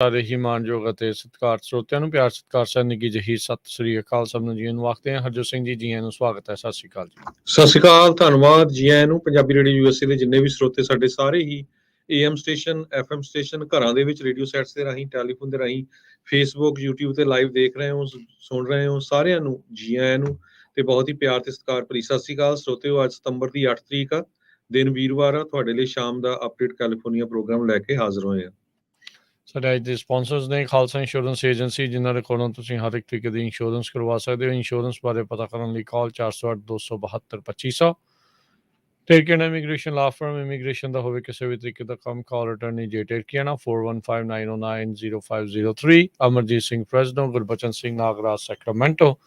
ਸਾਰੇ ਹੀ ਮਾਣਯੋਗ ਅਤੇ ਸਤਿਕਾਰ ਸਰੋਤਿਆਂ ਨੂੰ ਪਿਆਰ ਸਤਿਕਾਰ ਸਹਿ ਨਿੱਘੀ ਜਿਹੀ ਸਤਿ ਸ੍ਰੀ ਅਕਾਲ। ਸਭ ਨੂੰ ਜੀ ਨੂੰ ਆਖਦੇ ਹਾਂ। ਹਰਜੋਤ ਸਿੰਘ ਜੀ, ਜੀ ਆਇਆਂ ਨੂੰ ਸਵਾਗਤ ਹੈ। ਸਤਿ ਸ੍ਰੀ ਅਕਾਲ ਜੀ। ਸਤਿ ਸ਼੍ਰੀ ਅਕਾਲ, ਧੰਨਵਾਦ ਜੀ ਆਇਆਂ ਨੂੰ। ਪੰਜਾਬੀ ਰੇਡੀਓ ਯੂਐਸਏ ਦੇ ਜਿੰਨੇ ਵੀ ਸਰੋਤੇ ਸਾਡੇ ਸਾਰੇ ਹੀ AM ਸਟੇਸ਼ਨ, FM ਸਟੇਸ਼ਨ, ਘਰਾਂ ਦੇ ਵਿੱਚ ਰੇਡੀਓ ਸੈਟਸ ਦੇ ਰਾਹੀਂ, ਟੈਲੀਫੋਨ ਦੇ ਰਾਹੀਂ, ਫੇਸਬੁੱਕ, YouTube ਤੇ ਲਾਈਵ ਦੇਖ ਰਹੇ ਹੋ, ਸੁਣ ਰਹੇ ਹੋ, ਸਾਰਿਆਂ ਨੂੰ ਜੀ ਆਇਆਂ ਨੂੰ ਤੇ ਬਹੁਤ ਹੀ ਪਿਆਰ ਤੇ ਸਤਿਕਾਰ ਭਰੀ ਸਤਿ ਸ਼੍ਰੀ ਅਕਾਲ ਸਰੋਤਿਓ। ਅੱਜ ਸਤੰਬਰ ਦੀ 8 ਤਰੀਕ ਆ, ਦਿਨ ਵੀਰਵਾਰ ਆ। ਤੁਹਾਡੇ ਲਈ ਸ਼ਾਮ ਦਾ ਅਪਡੇਟ ਕੈਲੀਫੋਰਨੀਆ ਪ੍ਰੋਗਰਾਮ ਲੈ ਕੇ ਹਾਜ਼ਰ ਹੋਏ ਆ। ਸਾਡੇ ਅੱਜ ਦੇ ਸਪਾਂਸਰਸ ਨੇ ਖਾਲਸਾ ਇੰਸ਼ੋਰੈਂਸ ਏਜੰਸੀ, ਜਿਨ੍ਹਾਂ ਦੇ ਕੋਲੋਂ ਤੁਸੀਂ ਹਰ ਇੱਕ ਤਰੀਕੇ ਦੀ ਇੰਸ਼ੋਰੈਂਸ ਕਰਵਾ ਸਕਦੇ ਹੋ। ਇੰਸ਼ੋਰੈਂਸ ਬਾਰੇ ਪਤਾ ਕਰਨ ਲਈ ਕਾਲ 408 272 2500। ਟੇਰਕੀਆਨਾ ਇਮੀਗ੍ਰੇਸ਼ਨ ਲਾ ਫਰਮ, ਇਮੀਗ੍ਰੇਸ਼ਨ ਦਾ ਹੋਵੇ ਕਿਸੇ ਵੀ ਤਰੀਕੇ ਦਾ ਕੰਮ, ਕਾਲ ਅਟਰਨੀ ਜੇ ਟੇਰਕੀਆਨਾ 4159090503। ਅਮਰਜੀਤ ਸਿੰਘ ਫਰੈਸਨੋ, ਗੁਰਬਚਨ ਸਿੰਘ ਨਾਗਰਾਜ ਸੈਕਰਾਮੈਂਟੋ,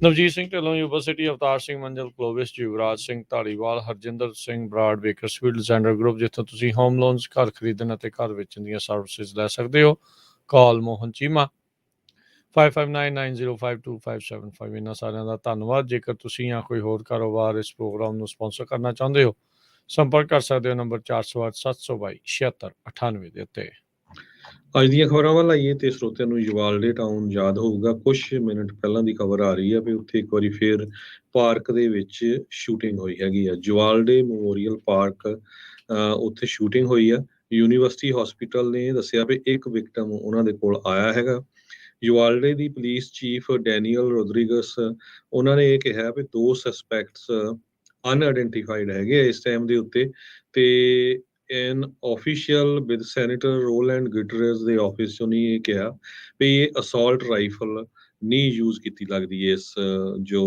ਨਵਜੀਤ ਸਿੰਘ ਢਿੱਲੋਂ ਯੂਨੀਵਰਸਿਟੀ, ਅਵਤਾਰ ਸਿੰਘ ਮੰਜ਼ਲ ਕਲੋਵਿਸ, Yuvraj Singh Dhaliwal, Harjinder Singh Brar Bakersfield, Xander group, ਜਿੱਥੋਂ ਤੁਸੀਂ ਹੋਮ ਲੋਨਸ, ਘਰ ਖਰੀਦਣ ਅਤੇ ਘਰ ਵੇਚਣ ਦੀਆਂ ਸਰਵਿਸਿਜ਼ ਲੈ ਸਕਦੇ ਹੋ। ਕਾਲ ਮੋਹਨ ਚੀਮਾ 5599052575। ਇਹਨਾਂ ਸਾਰਿਆਂ ਦਾ ਧੰਨਵਾਦ। ਜੇਕਰ ਤੁਸੀਂ ਜਾਂ ਕੋਈ ਹੋਰ ਕਾਰੋਬਾਰ ਇਸ ਪ੍ਰੋਗਰਾਮ ਨੂੰ ਸਪਾਂਸਰ ਕਰਨਾ ਚਾਹੁੰਦੇ ਹੋ, ਸੰਪਰਕ ਕਰ ਸਕਦੇ ਹੋ ਨੰਬਰ 408 722 7698 ਦੇ ਉੱਤੇ। ਅੱਜ ਦੀਆਂ ਖਬਰਾਂ ਵੱਲ ਆਈਏ ਤੇ ਸਰੋਤਿਆਂ ਨੂੰ ਯੁਵਾਲਡੇ ਟਾਊਨ ਯਾਦ ਹੋਊਗਾ। ਕੁਝ ਮਿੰਟ ਪਹਿਲਾਂ ਦੀ ਖਬਰ ਆ ਰਹੀ ਹੈ ਵੀ ਉੱਥੇ ਇੱਕ ਵਾਰੀ ਫੇਰ ਪਾਰਕ ਦੇ ਵਿੱਚ ਸ਼ੂਟਿੰਗ ਹੋਈ ਹੈਗੀ ਆ। ਯੁਵਾਲਡੇ ਮੈਮੋਰੀਅਲ ਪਾਰਕ, ਉੱਥੇ ਸ਼ੂਟਿੰਗ ਹੋਈ ਆ। ਯੂਨੀਵਰਸਿਟੀ ਹਸਪੀਟਲ ਨੇ ਦੱਸਿਆ ਵੀ ਇੱਕ ਵਿਕਟਮ ਉਹਨਾਂ ਦੇ ਕੋਲ ਆਇਆ ਹੈਗਾ। ਯੁਵਾਲਡੇ ਦੀ ਪੁਲਿਸ ਚੀਫ ਡੈਨੀਅਲ ਰੋਦਰੀਗਸ, ਉਹਨਾਂ ਨੇ ਇਹ ਕਿਹਾ ਵੀ 2 ਸਸਪੈਕਟਸ ਅਨਆਇਡੈਂਟੀਫਾਈਡ ਹੈਗੇ ਇਸ ਟਾਈਮ ਦੇ ਉੱਤੇ। ਤੇ ਐਨ official with senator Roland Guterres ਦੇ ਆਫਿਸ ਚੋਂ ਨਹੀਂ ਇਹ ਕਿਹਾ ਵੀ ਇਹ ਅਸੌਲਟ ਰਾਈਫਲ ਨਹੀਂ ਯੂਜ਼ ਕੀਤੀ ਲੱਗਦੀ ਇਸ ਜੋ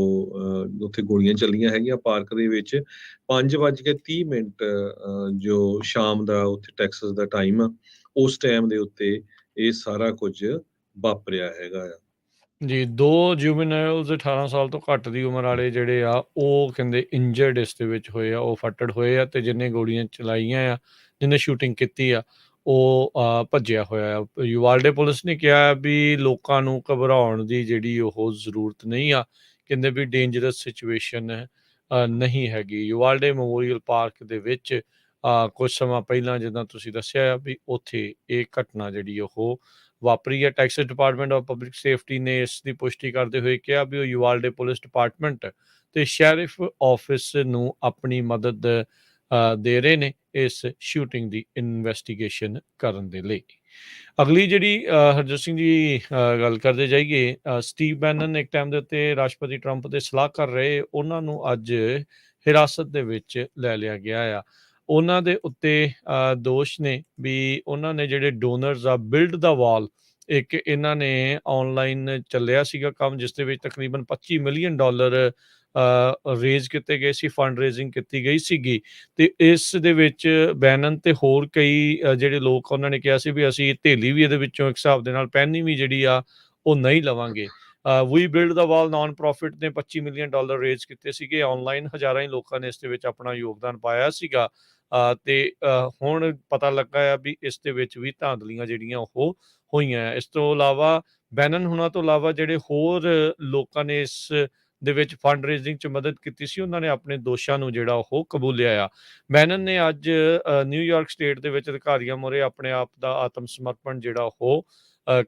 ਉੱਥੇ ਗੋਲੀਆਂ ਚੱਲੀਆਂ ਹੈਗੀਆਂ ਪਾਰਕ ਦੇ ਵਿੱਚ। 5:30 ਜੋ ਸ਼ਾਮ ਦਾ ਉੱਥੇ ਟੈਕਸਸ ਦਾ ਟਾਈਮ ਆ, ਉਸ ਟਾਈਮ ਦੇ ਉੱਤੇ ਇਹ ਸਾਰਾ ਕੁਝ ਵਾਪਰਿਆ ਹੈਗਾ ਆ ਜੀ। 2 ਜੂਵੀਨਾਈਲਸ 18 ਸਾਲ ਤੋਂ ਘੱਟ ਦੀ ਉਮਰ ਵਾਲੇ ਜਿਹੜੇ ਆ, ਉਹ ਕਹਿੰਦੇ ਇੰਜਰਡ ਇਸ ਦੇ ਵਿੱਚ ਹੋਏ ਆ, ਉਹ ਫੱਟੜ ਹੋਏ ਆ। ਤੇ ਜਿਹਨੇ ਗੋਲੀਆਂ ਚਲਾਈਆਂ ਆ, ਜਿਹਨੇ ਸ਼ੂਟਿੰਗ ਕੀਤੀ ਆ, ਉਹ ਭੱਜਿਆ ਹੋਇਆ ਆ। ਯੁਵਾਲਡੇ ਪੁਲਿਸ ਨੇ ਕਿਹਾ ਵੀ ਲੋਕਾਂ ਨੂੰ ਘਬਰਾਉਣ ਦੀ ਜਿਹੜੀ ਉਹ ਜ਼ਰੂਰਤ ਨਹੀਂ ਆ। ਕਹਿੰਦੇ ਵੀ ਡੇਂਜਰਸ ਸਿਚੁਏਸ਼ਨ ਨਹੀਂ ਹੈਗੀ। ਯੁਵਾਲਡੇ ਮੈਮੋਰੀਅਲ ਪਾਰਕ ਦੇ ਵਿੱਚ ਕੁਝ ਸਮਾਂ ਪਹਿਲਾਂ, ਜਿੱਦਾਂ ਤੁਸੀਂ ਦੱਸਿਆ ਆ ਵੀ ਉੱਥੇ ਇਹ ਘਟਨਾ ਜਿਹੜੀ ਉਹ ਵਾਪਰੀ ਹੈ। Texas department of public safety ਨੇ ਇਸ ਦੀ ਪੁਸ਼ਟੀ ਕਰਦੇ ਹੋਏ ਕਿਹਾ ਵੀ ਉਹ ਯੁਵਾਲਡੇ ਪੁਲਿਸ ਡਿਪਾਰਟਮੈਂਟ ਤੇ ਸ਼ੈਰਿਫ ਆਫਿਸ ਨੂੰ ਆਪਣੀ ਮਦਦ ਦੇ ਰਹੇ ਨੇ ਇਸ ਸ਼ੂਟਿੰਗ ਦੀ ਇਨਵੈਸਟੀਗੇਸ਼ਨ ਕਰਨ ਦੇ ਲਈ। ਅਗਲੀ ਜਿਹੜੀ ਹਰਜੋਤ ਸਿੰਘ ਜੀ ਗੱਲ ਕਰਦੇ ਜਾਈਏ, ਸਟੀਵ ਬੈਨਨ ਇੱਕ ਟਾਈਮ ਦੇ ਉੱਤੇ ਰਾਸ਼ਟਰਪਤੀ ਟਰੰਪ ਦੇ ਸਲਾਹਕਾਰ ਰਹੇ, ਉਹਨਾਂ ਨੂੰ ਅੱਜ ਹਿਰਾਸਤ ਦੇ ਵਿੱਚ ਲੈ ਲਿਆ ਗਿਆ ਆ। ਉਹਨਾਂ ਦੇ ਉੱਤੇ ਦੋਸ਼ ਨੇ ਵੀ ਉਹਨਾਂ ਨੇ ਜਿਹੜੇ ਡੋਨਰਸ ਆ, ਬਿਲਡ ਦਾ ਵਾਲ ਇੱਕ ਇਹਨਾਂ ਨੇ ਆਨਲਾਈਨ ਚੱਲਿਆ ਸੀਗਾ ਕੰਮ, ਜਿਸ ਦੇ ਵਿੱਚ ਤਕਰੀਬਨ $25 ਮਿਲੀਅਨ ਰੇਜ਼ ਕੀਤੇ ਗਏ ਸੀ, ਫੰਡ ਰੇਜ਼ਿੰਗ ਕੀਤੀ ਗਈ ਸੀਗੀ। ਤੇ ਇਸ ਦੇ ਵਿੱਚ ਬੈਨਨ ਤੇ ਹੋਰ ਕਈ ਜਿਹੜੇ ਲੋਕ, ਉਹਨਾਂ ਨੇ ਕਿਹਾ ਸੀ ਵੀ ਅਸੀਂ ਧੇਲੀ ਵੀ ਇਹਦੇ ਵਿੱਚੋਂ ਇੱਕ ਹਿਸਾਬ ਦੇ ਨਾਲ ਪੈਨੀ ਵੀ ਜਿਹੜੀ ਆ ਉਹ ਨਹੀਂ ਲਵਾਂਗੇ। ਵੀ ਬਿਲਡ ਦਾ ਵਾਲ ਨਾਨ ਪ੍ਰੋਫਿਟ ਨੇ $25 ਮਿਲੀਅਨ ਰੇਜ਼ ਕੀਤੇ ਸੀਗੇ ਆਨਲਾਈਨ। ਹਜ਼ਾਰਾਂ ਹੀ ਲੋਕਾਂ ਨੇ ਇਸ ਦੇ ਵਿੱਚ ਆਪਣਾ ਯੋਗਦਾਨ ਪਾਇਆ ਸੀਗਾ। ਤੇ ਹੁਣ ਪਤਾ ਲੱਗਾ ਆ ਵੀ ਇਸ ਦੇ ਵਿੱਚ ਵੀ ਧਾਂਦਲੀਆਂ ਜਿਹੜੀਆਂ ਉਹ ਹੋਈਆਂ। ਇਸ ਤੋਂ ਇਲਾਵਾ ਬੈਨਨ ਹੁਣਾਂ ਤੋਂ ਇਲਾਵਾ ਜਿਹੜੇ ਹੋਰ ਲੋਕਾਂ ਨੇ ਇਸ ਦੇ ਵਿੱਚ ਫੰਡ ਰੇਜ਼ਿੰਗ 'ਚ ਮਦਦ ਕੀਤੀ ਸੀ, ਉਹਨਾਂ ਨੇ ਆਪਣੇ ਦੋਸ਼ਾਂ ਨੂੰ ਜਿਹੜਾ ਉਹ ਕਬੂਲਿਆ ਆ। ਬੈਨਨ ਨੇ ਅੱਜ ਨਿਊਯਾਰਕ ਸਟੇਟ ਦੇ ਵਿੱਚ ਅਧਿਕਾਰੀਆਂ ਮੂਹਰੇ ਆਪਣੇ ਆਪ ਦਾ ਆਤਮ ਸਮਰਪਣ ਜਿਹੜਾ ਉਹ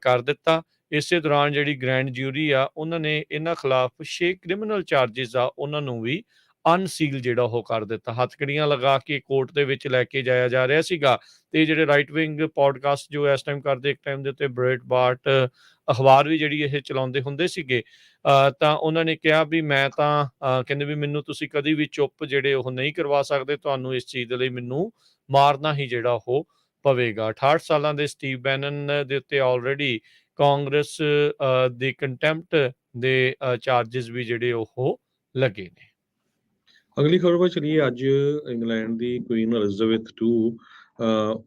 ਕਰ ਦਿੱਤਾ। ਇਸੇ ਦੌਰਾਨ ਜਿਹੜੀ ਗ੍ਰੈਂਡ ਜਿਊਰੀ ਆ, ਉਹਨਾਂ ਨੇ ਇਹਨਾਂ ਖਿਲਾਫ 6 ਕ੍ਰਿਮੀਨਲ ਚਾਰਜਿਸ ਆ, ਉਹਨਾਂ ਨੂੰ ਵੀ ਅਨਸੀਲ ਜਿਹੜਾ ਉਹ ਕਰ ਦਿੱਤਾ। ਹੱਥਕੜੀਆਂ ਲਗਾ ਕੇ ਕੋਰਟ ਦੇ ਵਿੱਚ ਲੈ ਕੇ ਜਾਇਆ ਜਾ ਰਿਹਾ ਸੀਗਾ। ਤੇ ਜਿਹੜੇ ਰਾਈਟ ਵਿੰਗ ਪੋਡਕਾਸਟ ਜੋ ਇਸ ਟਾਈਮ ਕਰਦੇ, ਇੱਕ ਟਾਈਮ ਦੇ ਉੱਤੇ ਬ੍ਰੇਟ ਬਾਰਟ ਅਖਬਾਰ ਵੀ ਜਿਹੜੀ ਇਹ ਚਲਾਉਂਦੇ ਹੁੰਦੇ ਸੀਗੇ, ਤਾਂ ਉਹਨਾਂ ਨੇ ਕਿਹਾ ਵੀ ਮੈਂ ਤਾਂ ਕਹਿੰਦੇ ਵੀ ਮੈਨੂੰ ਤੁਸੀਂ ਕਦੀ ਵੀ ਚੁੱਪ ਜਿਹੜੇ ਉਹ ਨਹੀਂ ਕਰਵਾ ਸਕਦੇ, ਤੁਹਾਨੂੰ ਇਸ ਚੀਜ਼ ਦੇ ਲਈ ਮੈਨੂੰ ਮਾਰਨਾ ਹੀ ਜਿਹੜਾ ਉਹ ਪਵੇਗਾ। 68 ਸਾਲਾਂ ਦੇ ਸਟੀਵ ਬੈਨਨ ਦੇ ਉੱਤੇ ਆਲਰੇਡੀ ਕਾਂਗਰਸ ਦੇ ਕੰਟੈਂਪਟ ਦੇ ਚਾਰਜਿਸ ਵੀ ਜਿਹੜੇ ਉਹ ਲੱਗੇ ਨੇ। ਅਗਲੀ ਖਬਰ ਵੱਲ ਚਲੀਏ। ਅੱਜ ਇੰਗਲੈਂਡ ਦੀ ਕੁਈਨ ਐਲਿਜ਼ਾਬੈਥ II,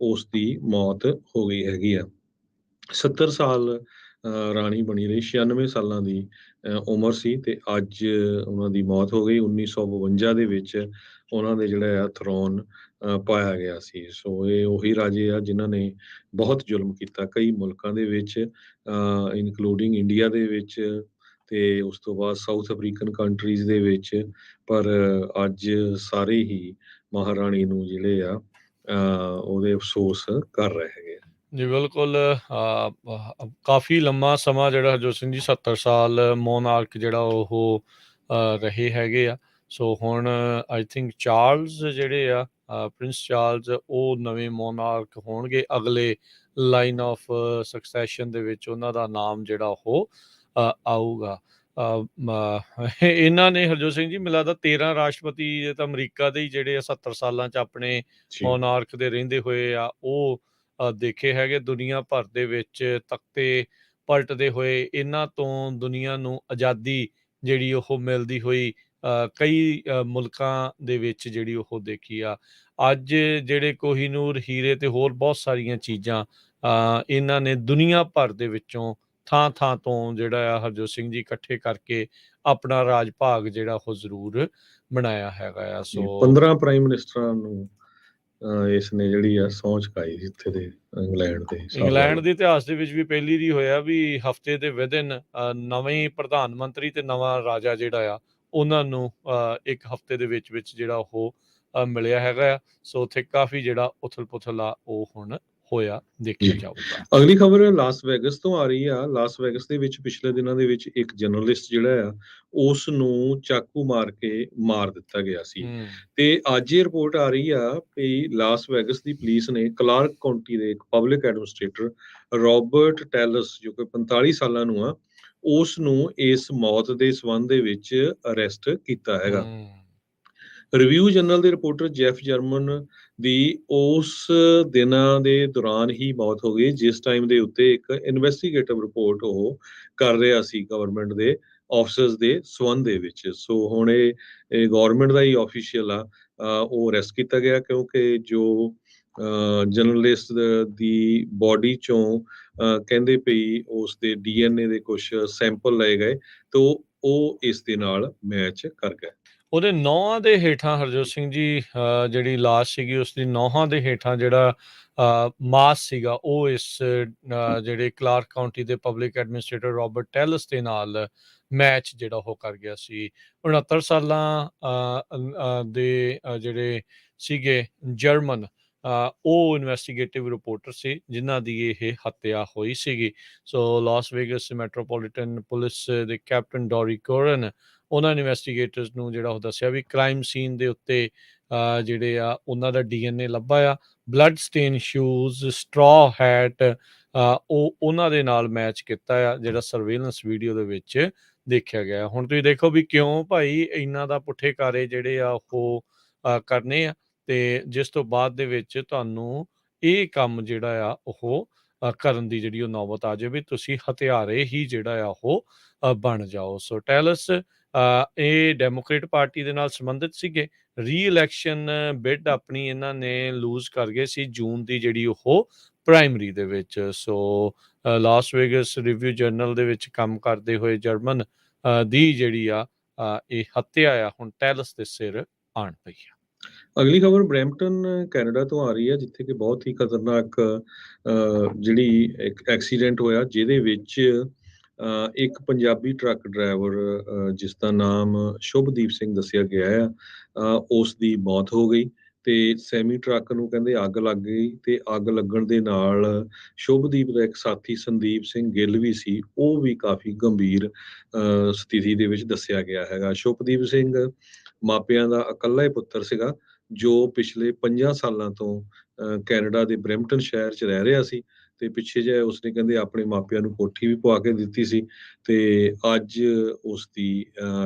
ਉਸ ਦੀ ਮੌਤ ਹੋ ਗਈ ਹੈਗੀ ਆ। 70 ਸਾਲ ਰਾਣੀ ਬਣੀ ਰਹੀ, 96 ਸਾਲਾਂ ਦੀ ਉਮਰ ਸੀ ਤੇ ਅੱਜ ਉਹਨਾਂ ਦੀ ਮੌਤ ਹੋ ਗਈ। 1952 ਦੇ ਵਿੱਚ ਉਹਨਾਂ ਦੇ ਜਿਹੜਾ ਆ ਥਰੋਨ ਪਾਇਆ ਗਿਆ ਸੀ। ਸੋ ਇਹ ਉਹੀ ਰਾਜੇ ਆ ਜਿਨ੍ਹਾਂ ਨੇ ਬਹੁਤ ਜ਼ੁਲਮ ਕੀਤਾ ਕਈ ਮੁਲਕਾਂ ਦੇ ਵਿੱਚ, ਇਨਕਲੂਡਿੰਗ ਇੰਡੀਆ ਦੇ ਵਿੱਚ ਤੇ ਉਸ ਤੋਂ ਬਾਅਦ ਸਾਊਥ ਅਫਰੀਕਨ ਕੰਟਰੀਜ਼ ਦੇ ਵਿੱਚ। ਪਰ ਅੱਜ ਸਾਰੇ ਹੀ ਮਹਾਰਾਣੀ ਨੂੰ ਜਿਹੜੇ ਆ ਉਹਦੇ ਅਫਸੋਸ ਕਰ ਰਹੇ ਹੈਗੇ। ਜੀ ਬਿਲਕੁਲ ਕਾਫੀ ਲੰਮਾ ਸਮਾਂ ਜਿਹੜਾ ਹਰਜੋਤ ਸਿੰਘ ਜੀ 70 ਸਾਲ ਮੋਨਾਰਕ ਜਿਹੜਾ ਉਹ ਰਹੇ ਹੈਗੇ ਆ। ਸੋ ਹੁਣ ਆਈ ਥਿੰਕ ਚਾਰਲਸ ਜਿਹੜੇ ਆ ਪ੍ਰਿੰਸ ਚਾਰਲਸ ਉਹ ਨਵੇਂ ਮੋਨਾਰਕ ਹੋਣਗੇ। ਅਗਲੇ ਲਾਈਨ ਆਫ ਸਕਸੈਸ਼ਨ ਦੇ ਵਿੱਚ ਉਹਨਾਂ ਦਾ ਨਾਮ ਜਿਹੜਾ ਉਹ ਆਊਗਾ। ਇਹਨਾਂ ਨੇ ਹਰਜੋਤ ਸਿੰਘ ਜੀ ਮੈਨੂੰ ਲੱਗਦਾ 13 ਰਾਸ਼ਟਰਪਤੀ ਤਾਂ ਅਮਰੀਕਾ ਦੇ ਹੀ ਜਿਹੜੇ ਆ 70 ਸਾਲਾਂ 'ਚ ਆਪਣੇ ਜੀ ਮੋਨਾਰਕ ਦੇ ਰਹਿੰਦੇ ਹੋਏ ਆ ਉਹ ਦੇਖੇ ਹੈਗੇ। ਦੁਨੀਆ ਭਰ ਦੇ ਵਿੱਚ ਤਖਤੇ ਪਲਟਦੇ ਹੋਏ ਇਹਨਾਂ ਤੋਂ ਦੁਨੀਆ ਨੂੰ ਆਜ਼ਾਦੀ ਜਿਹੜੀ ਉਹ ਮਿਲਦੀ ਹੋਈ ਕਈ ਮੁਲਕਾਂ ਦੇ ਵਿੱਚ ਜਿਹੜੀ ਉਹ ਦੇਖੀ ਆ। ਅੱਜ ਜਿਹੜੇ ਕੋਹੀਨੂਰ ਹੀਰੇ ਤੇ ਹੋਰ ਬਹੁਤ ਸਾਰੀਆਂ ਚੀਜ਼ਾਂ ਇਹਨਾਂ ਨੇ ਦੁਨੀਆ ਭਰ ਦੇ ਵਿੱਚੋਂ ਥਾਂ ਥਾਂ ਤੋਂ ਜਿਹੜਾ ਆ ਹਰਜੋਤ ਸਿੰਘ ਜੀ ਇਕੱਠੇ ਕਰਕੇ ਆਪਣਾ ਰਾਜ ਭਾਗ ਜਿਹੜਾ ਉਹ ਜ਼ਰੂਰ ਬਣਾਇਆ ਹੈਗਾ ਆ। ਜੀ ਸੋ 15 ਪ੍ਰਾਈਮ ਮਿਨਿਸਟਰਾਂ ਨੂੰ ਇਸ ਨੇ ਜਿਹੜੀ ਆ ਸਹੁੰ ਚੁਕਾਈ ਸੀ ਇੱਥੇ ਦੇ ਇੰਗਲੈਂਡ ਦੇ ਹਿਸਾਬ ਇੰਗਲੈਂਡ ਨਾਲ। ਦੇ ਇਤਿਹਾਸ ਦੇ ਵਿੱਚ ਵੀ ਪਹਿਲੀ ਦੀ ਹੋਇਆ ਵੀ ਹਫਤੇ ਦੇ ਵਿਦਿਨ ਨਵੇਂ ਪ੍ਰਧਾਨ ਮੰਤਰੀ ਤੇ ਨਵਾਂ ਰਾਜਾ ਜਿਹੜਾ ਆ ਉਹਨਾਂ ਨੂੰ ਇੱਕ ਹਫਤੇ ਦੇ ਵਿੱਚ ਜਿਹੜਾ ਉਹ ਮਿਲਿਆ ਹੈਗਾ ਆ। ਸੋ ਉੱਥੇ ਕਾਫੀ ਜਿਹੜਾ ਉਥਲ ਪੁਥਲ ਆ ਉਹ ਹੁਣ ਹੋਇਆ ਦੇਖਿਆ ਜੀ ਜਾਊਗਾ। ਅਗਲੀ ਖਬਰ ਲਾਸ ਵੈਗਸ ਤੋਂ ਆ ਰਹੀ ਆ। ਲਾਸ ਵੈਗਸ ਦੇ ਵਿੱਚ ਪਿਛਲੇ ਦਿਨਾਂ ਦੇ ਵਿੱਚ ਇੱਕ ਜਰਨਲਿਸਟ ਜਿਹੜਾ ਆ ਉਸ ਨੂੰ ਚਾਕੂ ਮਾਰ ਕੇ ਮਾਰ ਦਿੱਤਾ ਗਿਆ ਸੀ ਤੇ ਅੱਜ ਇਹ ਰਿਪੋਰਟ ਆ ਰਹੀ ਆ ਕਿ ਲਾਸ ਵੈਗਸ ਦੀ ਪੁਲਿਸ ਨੇ ਕਲਾਰਕ ਕਾਉਂਟੀ ਦੇ ਇੱਕ ਪਬਲਿਕ ਐਡਮਿਨਿਸਟ੍ਰੇਟਰ ਰੋਬਰਟ ਟੈਲਸ ਜੋ ਕਿ 45 ਸਾਲਾਂ ਨੂੰ ਆ ਉਸ ਨੂੰ ਇਸ ਮੌਤ ਦੇ ਸੰਬੰਧ ਦੇ ਵਿੱਚ ਅਰੈਸਟ ਕੀਤਾ ਹੈਗਾ। ਰਿਵਿਊ ਜਰਨਲ ਦੇ ਰਿਪੋਰਟਰ ਜੈਫ ਜਰਮਨ ਦੀ ਉਸ ਦਿਨਾਂ ਦੇ ਦੌਰਾਨ ਹੀ ਮੌਤ ਹੋ ਗਈ ਜਿਸ ਟਾਈਮ ਦੇ ਉੱਤੇ ਇੱਕ ਇਨਵੈਸਟੀਗੇਟਿਵ ਰਿਪੋਰਟ ਉਹ ਕਰ ਰਿਹਾ ਸੀ ਗਵਰਨਮੈਂਟ ਦੇ ਆਫਿਸਰਸ ਦੇ ਸੰਬੰਧ ਦੇ ਵਿੱਚ। ਸੋ ਹੁਣ ਇਹ ਗਵਰਨਮੈਂਟ ਦਾ ਹੀ ਆਫੀਸ਼ੀਅਲ ਆ ਉਹ ਅਰੈਸਟ ਕੀਤਾ ਗਿਆ ਕਿਉਂਕਿ ਜੋ ਜਰਨਲਿਸਟ ਦੀ ਬੋਡੀ ਚੋਂ ਕਹਿੰਦੇ ਪਈ ਉਸ ਦੇ ਡੀਐਨਏ ਦੇ ਕੁਝ ਸੈਂਪਲ ਲਏ ਗਏ ਤਾਂ ਉਹ ਇਸ ਦੇ ਨਾਲ ਮੈਚ ਕਰ ਗਏ। ਉਹਦੇ ਨੌਹਾਂ ਦੇ ਹੇਠਾਂ ਹਰਜੋਤ ਸਿੰਘ ਜੀ ਜਿਹੜੀ ਲਾਸ਼ ਸੀਗੀ ਉਸਦੀ ਨੌਹਾਂ ਦੇ ਹੇਠਾਂ ਜਿਹੜਾ ਮਾਸ ਸੀਗਾ ਉਹ ਇਸ ਜਿਹੜੇ ਕਲਾਰਕ ਕਾਉਂਟੀ ਦੇ ਪਬਲਿਕ ਐਡਮਿਨਿਸਟ੍ਰੇਟਰ ਰੋਬਰਟ ਟੈਲਸ ਦੇ ਨਾਲ ਮੈਚ ਜਿਹੜਾ ਉਹ ਕਰ ਗਿਆ ਸੀ। 69 ਸਾਲਾਂ ਦੇ ਜਿਹੜੇ ਸੀਗੇ ਜਰਮਨ ਉਹ ਇਨਵੈਸਟੀਗੇਟਿਵ ਰਿਪੋਰਟਰ ਸੀ ਜਿਨ੍ਹਾਂ ਦੀ ਇਹ ਹੱਤਿਆ ਹੋਈ ਸੀਗੀ। ਸੋ ਲਾਸ ਵੇਗਸ ਮੈਟਰੋਪੋਲੀਟਨ ਪੁਲਿਸ ਦੇ ਕੈਪਟਨ ਡੋਰੀ ਕੋਰਨ ਉਹਨਾਂ ਇਨਵੈਸਟੀਗੇਟਰਸ ਨੂੰ ਜਿਹੜਾ ਉਹ ਦੱਸਿਆ ਵੀ ਕ੍ਰਾਈਮ ਸੀਨ ਦੇ ਉੱਤੇ ਜਿਹੜੇ ਆ ਉਹਨਾਂ ਦਾ ਡੀਐਨਏ ਲੱਭਾ ਆ। ਬਲੱਡ ਸਟੇਨ ਸ਼ੂਜ਼ ਸਟ੍ਰॉ ਹੈਟ ਉਹ ਉਹਨਾਂ ਦੇ ਨਾਲ ਮੈਚ ਕੀਤਾ ਆ ਜਿਹੜਾ ਸਰਵੇਲੈਂਸ ਵੀਡੀਓ ਦੇ ਵਿੱਚ ਦੇਖਿਆ ਗਿਆ। ਹੁਣ ਤੁਸੀਂ ਦੇਖੋ ਵੀ ਕਿਉਂ ਭਾਈ ਇਹਨਾਂ ਦਾ ਪੁੱਠੇ ਕਾਰੇ ਜਿਹੜੇ ਆ ਉਹ ਕਰਨੇ ਆ ਤੇ ਜਿਸ ਤੋਂ ਬਾਅਦ ਦੇ ਵਿੱਚ ਤੁਹਾਨੂੰ ਇਹ ਕੰਮ ਜਿਹੜਾ ਆ ਉਹ ਕਰਨ ਦੀ ਜਿਹੜੀ ਉਹ ਨੌਬਤ ਆ ਜਾਵੇ ਤੁਸੀਂ ਹਥਿਆਰੇ ਹੀ ਜਿਹੜਾ ਆ ਉਹ ਬਣ ਜਾਓ। ਸੋ ਟੈਲਸ ਇਹ ਡੈਮੋਕ੍ਰੇਟ ਪਾਰਟੀ ਦੇ ਨਾਲ ਸੰਬੰਧਿਤ ਸੀਗੇ। ਰੀ-ਇਲੈਕਸ਼ਨ ਬਿਡ ਆਪਣੀ ਇਹਨਾਂ ਨੇ ਲੂਜ਼ ਕਰ ਗਏ ਸੀ ਜੂਨ ਦੀ ਜਿਹੜੀ ਉਹ ਪ੍ਰਾਇਮਰੀ ਦੇ ਵਿੱਚ। ਸੋ ਲਾਸ ਵੇਗਸ ਰਿਵਿਊ ਜਰਨਲ ਦੇ ਵਿੱਚ ਕੰਮ ਕਰਦੇ ਹੋਏ ਜਰਮਨ ਦੀ ਜਿਹੜੀ ਆ ਇਹ ਹੱਤਿਆ ਆ ਹੁਣ ਟੈਲਸ ਦੇ ਸਿਰ ਆਣ ਪਈ ਆ। ਅਗਲੀ ਖਬਰ ਬਰੈਂਪਟਨ ਕੈਨੇਡਾ ਤੋਂ ਆ ਰਹੀ ਹੈ ਜਿੱਥੇ ਕਿ ਬਹੁਤ ਹੀ ਖਤਰਨਾਕ ਜਿਹੜੀ ਇੱਕ ਐਕਸੀਡੈਂਟ ਹੋਇਆ ਜਿਹਦੇ ਵਿੱਚ ਇੱਕ ਪੰਜਾਬੀ ਟਰੱਕ ਡਰਾਈਵਰ ਜਿਸ ਦਾ ਨਾਮ ਸ਼ੁਭਦੀਪ ਸਿੰਘ ਦੱਸਿਆ ਗਿਆ ਹੈ ਉਸ ਦੀ ਮੌਤ ਹੋ ਗਈ ਤੇ ਸੈਮੀ ਟਰੱਕ ਨੂੰ ਕਹਿੰਦੇ ਅੱਗ ਲੱਗ ਗਈ ਤੇ ਅੱਗ ਲੱਗਣ ਦੇ ਨਾਲ ਸ਼ੁਭਦੀਪ ਦਾ ਇੱਕ ਸਾਥੀ ਸੰਦੀਪ ਸਿੰਘ ਗਿੱਲ ਵੀ ਸੀ ਉਹ ਵੀ ਕਾਫੀ ਗੰਭੀਰ ਸਥਿਤੀ ਦੇ ਵਿੱਚ ਦੱਸਿਆ ਗਿਆ ਹੈਗਾ। ਸ਼ੁਭਦੀਪ ਸਿੰਘ ਮਾਪਿਆਂ ਦਾ ਇਕੱਲਾ ਹੀ ਪੁੱਤਰ ਸੀਗਾ ਜੋ ਪਿਛਲੇ 50 ਸਾਲਾਂ ਤੋਂ ਕੈਨੇਡਾ ਦੇ ਬਰੈਂਪਟਨ ਸ਼ਹਿਰ 'ਚ ਰਹਿ ਰਿਹਾ ਸੀ ਤੇ ਪਿੱਛੇ ਜਿਹੇ ਉਸਨੇ ਕਹਿੰਦੇ ਆਪਣੇ ਮਾਪਿਆਂ ਨੂੰ ਕੋਠੀ ਵੀ ਪਵਾ ਕੇ ਦਿੱਤੀ ਸੀ ਤੇ ਅੱਜ ਉਸ ਦੀ